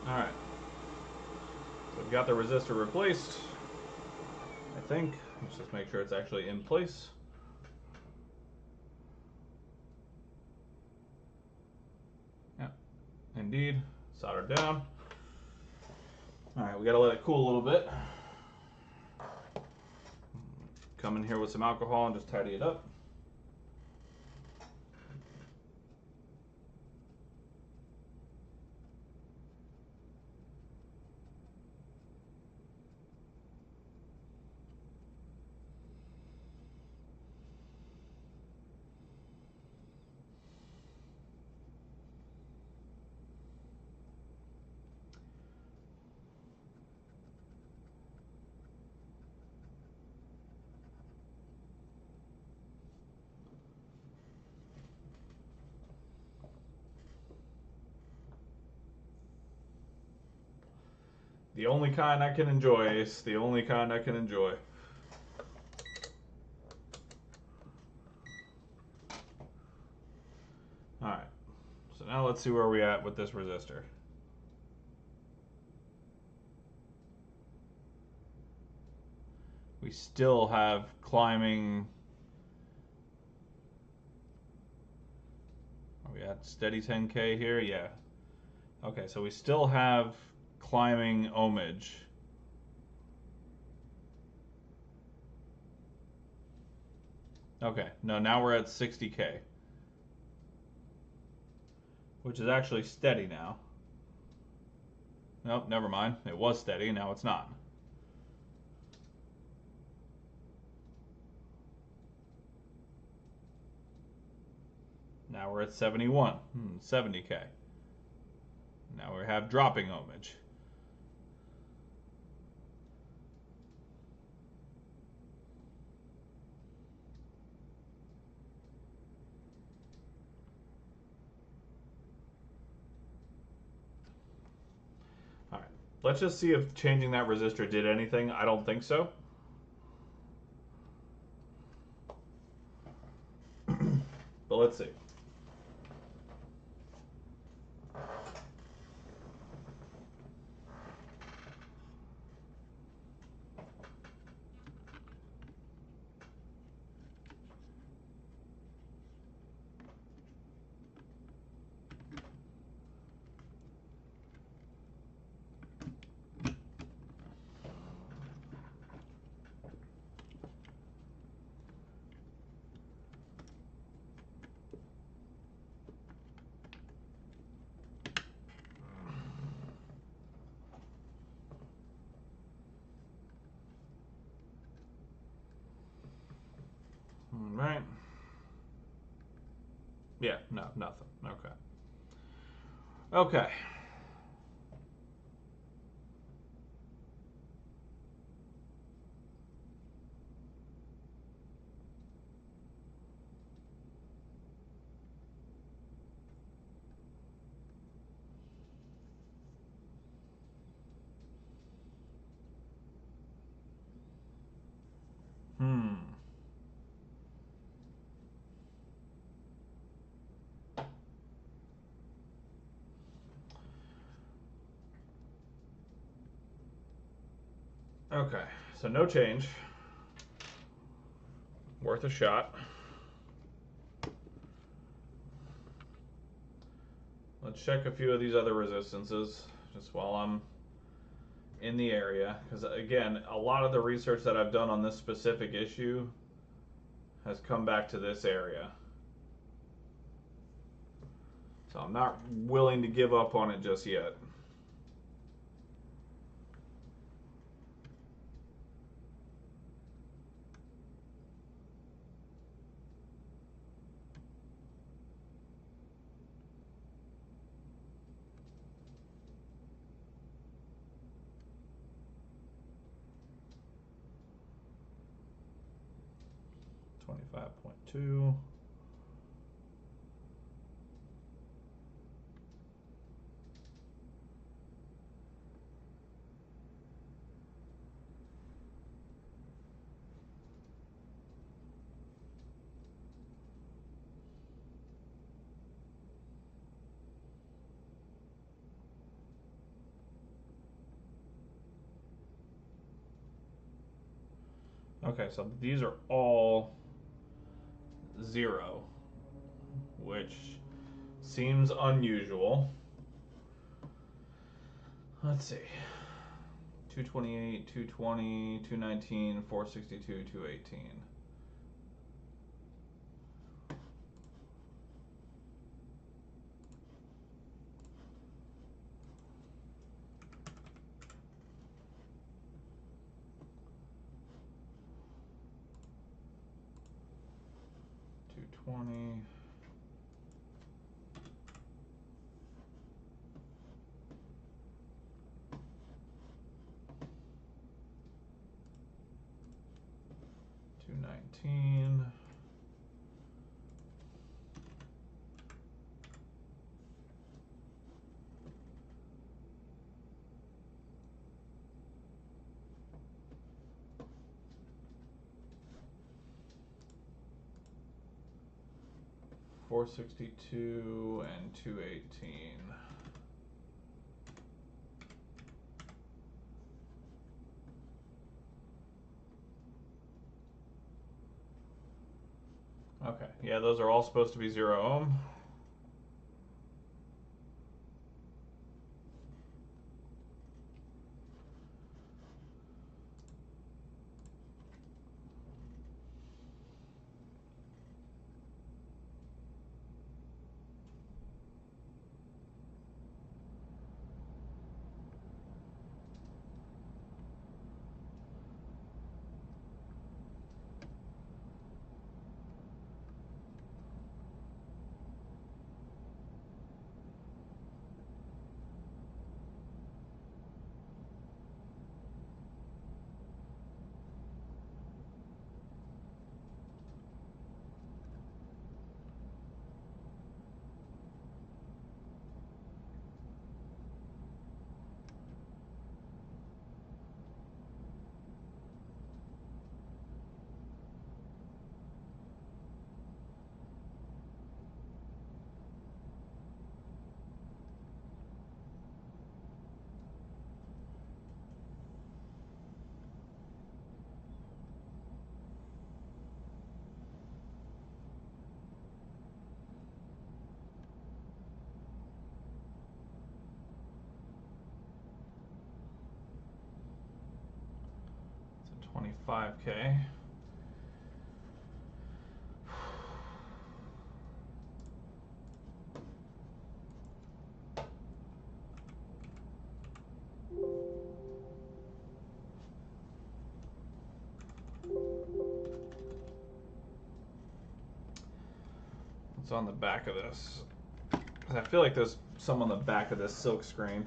Alright, so we've got the resistor replaced, I think. Let's just make sure it's actually in place. Yeah, indeed, soldered down. Alright, we gotta let it cool a little bit. Come in here with some alcohol and just tidy it up. The only kind I can enjoy, Ace. The only kind I can enjoy. Alright, so now let's see where we're at with this resistor. We still have climbing. Are we at steady 10K here? Yeah. Okay, so we still have climbing ohmage. Okay, no, now we're at 60K, which is actually steady now. Nope, never mind. It was steady, now it's not. Now we're at 71. 70K. Now we have dropping ohmage. Alright, let's just see if changing that resistor did anything. I don't think so. But let's see. Right. Yeah, no, nothing. Okay. Okay. Hmm. Okay, so no change. Worth a shot. Let's check a few of these other resistances just while I'm in the area. Because again, a lot of the research that I've done on this specific issue has come back to this area. So I'm not willing to give up on it just yet. .2. Okay, so these are all 0, which seems unusual. Let's see. 228, 220, 219, 462, 218. $220. $219. $462 and $218. Okay, yeah, those are all supposed to be 0 ohm. 25K. What's on the back of this? 'Cause I feel like there's some on the back of this silk screen.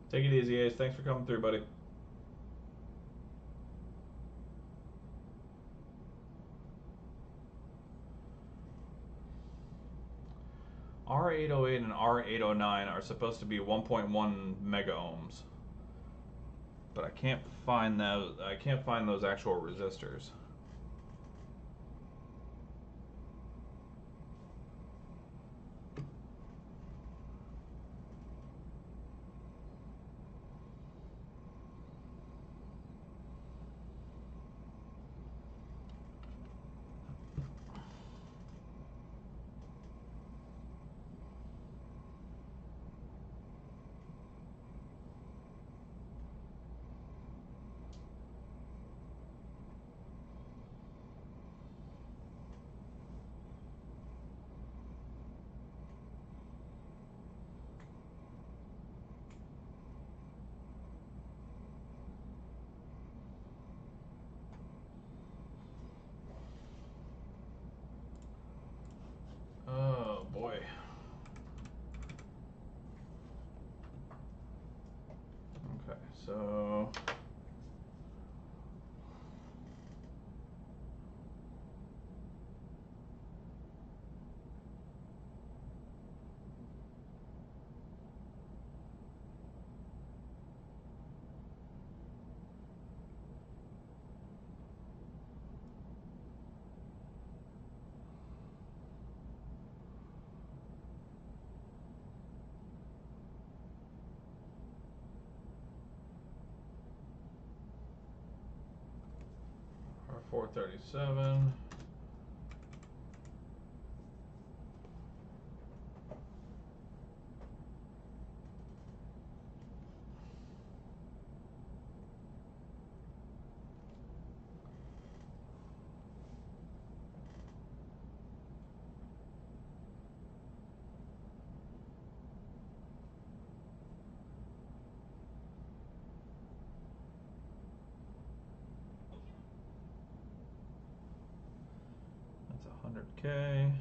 Take it easy, Ace. Thanks for coming through, buddy. R808 and R809 are supposed to be 1.1 mega ohms, but I can't find those. I can't find those actual resistors. Oh boy. Okay, so R437. That's 100K.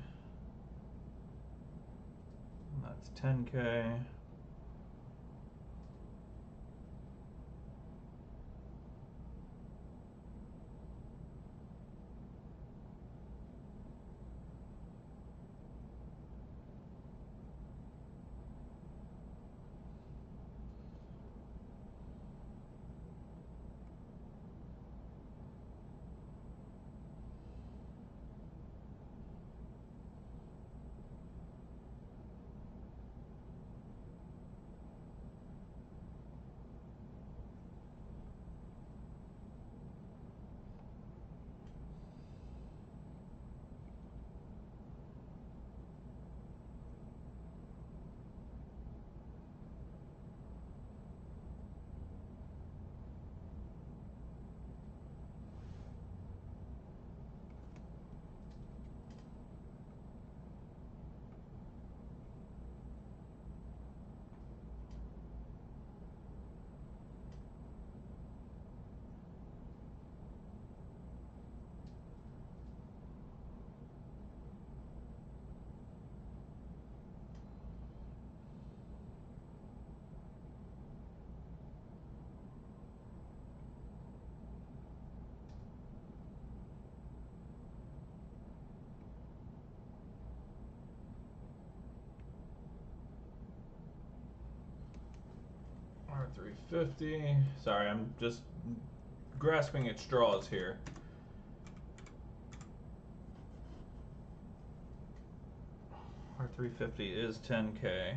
That's 10K. R350. Sorry, I'm just grasping at straws here. R350 is 10K.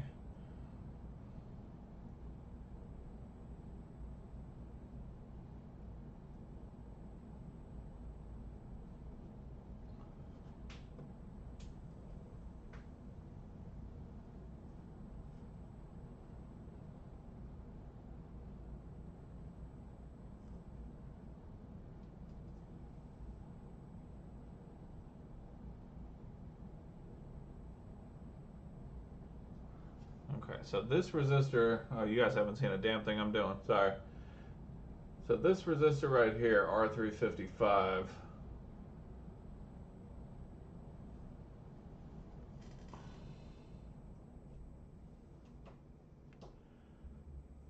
Okay, so this resistor, oh, you guys haven't seen a damn thing I'm doing, sorry. So this resistor right here, R355,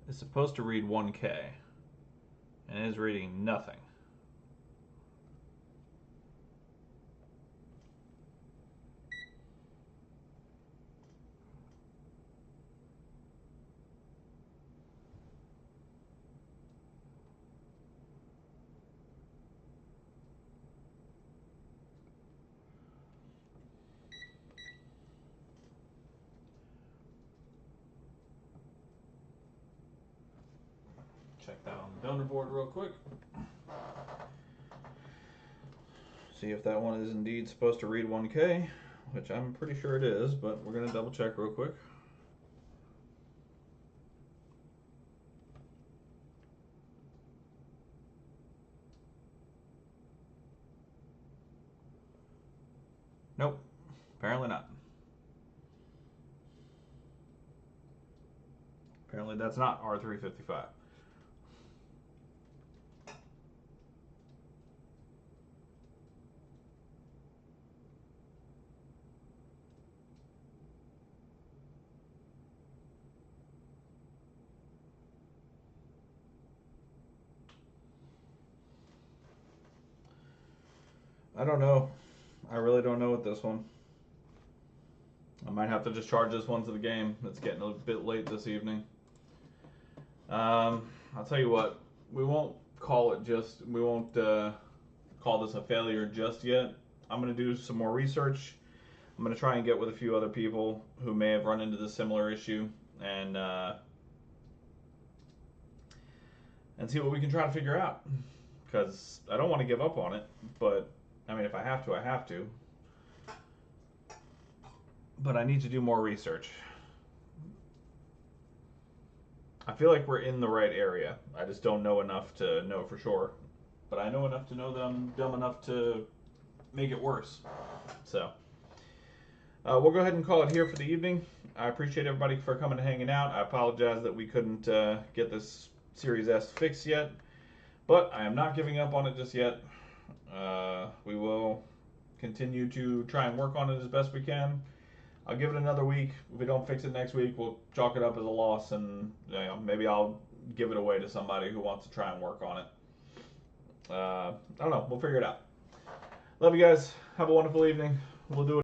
is supposed to read 1K, and is reading nothing. Check that on the donor board real quick. See if that one is indeed supposed to read 1K, which I'm pretty sure it is, but we're going to double check real quick. Nope, apparently not. Apparently that's not R355. I don't know. I really don't know with this one. I might have to just charge this one to the game. It's getting a bit late this evening. I'll tell you what. We won't call it just. We won't call this a failure just yet. I'm gonna do some more research. I'm gonna try and get with a few other people who may have run into this similar issue and see what we can try to figure out. Because I don't want to give up on it, but I mean, if I have to, I have to. But I need to do more research. I feel like we're in the right area. I just don't know enough to know for sure. But I know enough to know that I'm dumb enough to make it worse. So, we'll go ahead and call it here for the evening. I appreciate everybody for coming and hanging out. I apologize that we couldn't get this Series S fixed yet. But I am not giving up on it just yet. We will continue to try and work on it as best we can. I'll give it another week. If we don't fix it next week, we'll chalk it up as a loss, and maybe I'll give it away to somebody who wants to try and work on it. I don't know. We'll figure it out. Love you guys. Have a wonderful evening. We'll do it.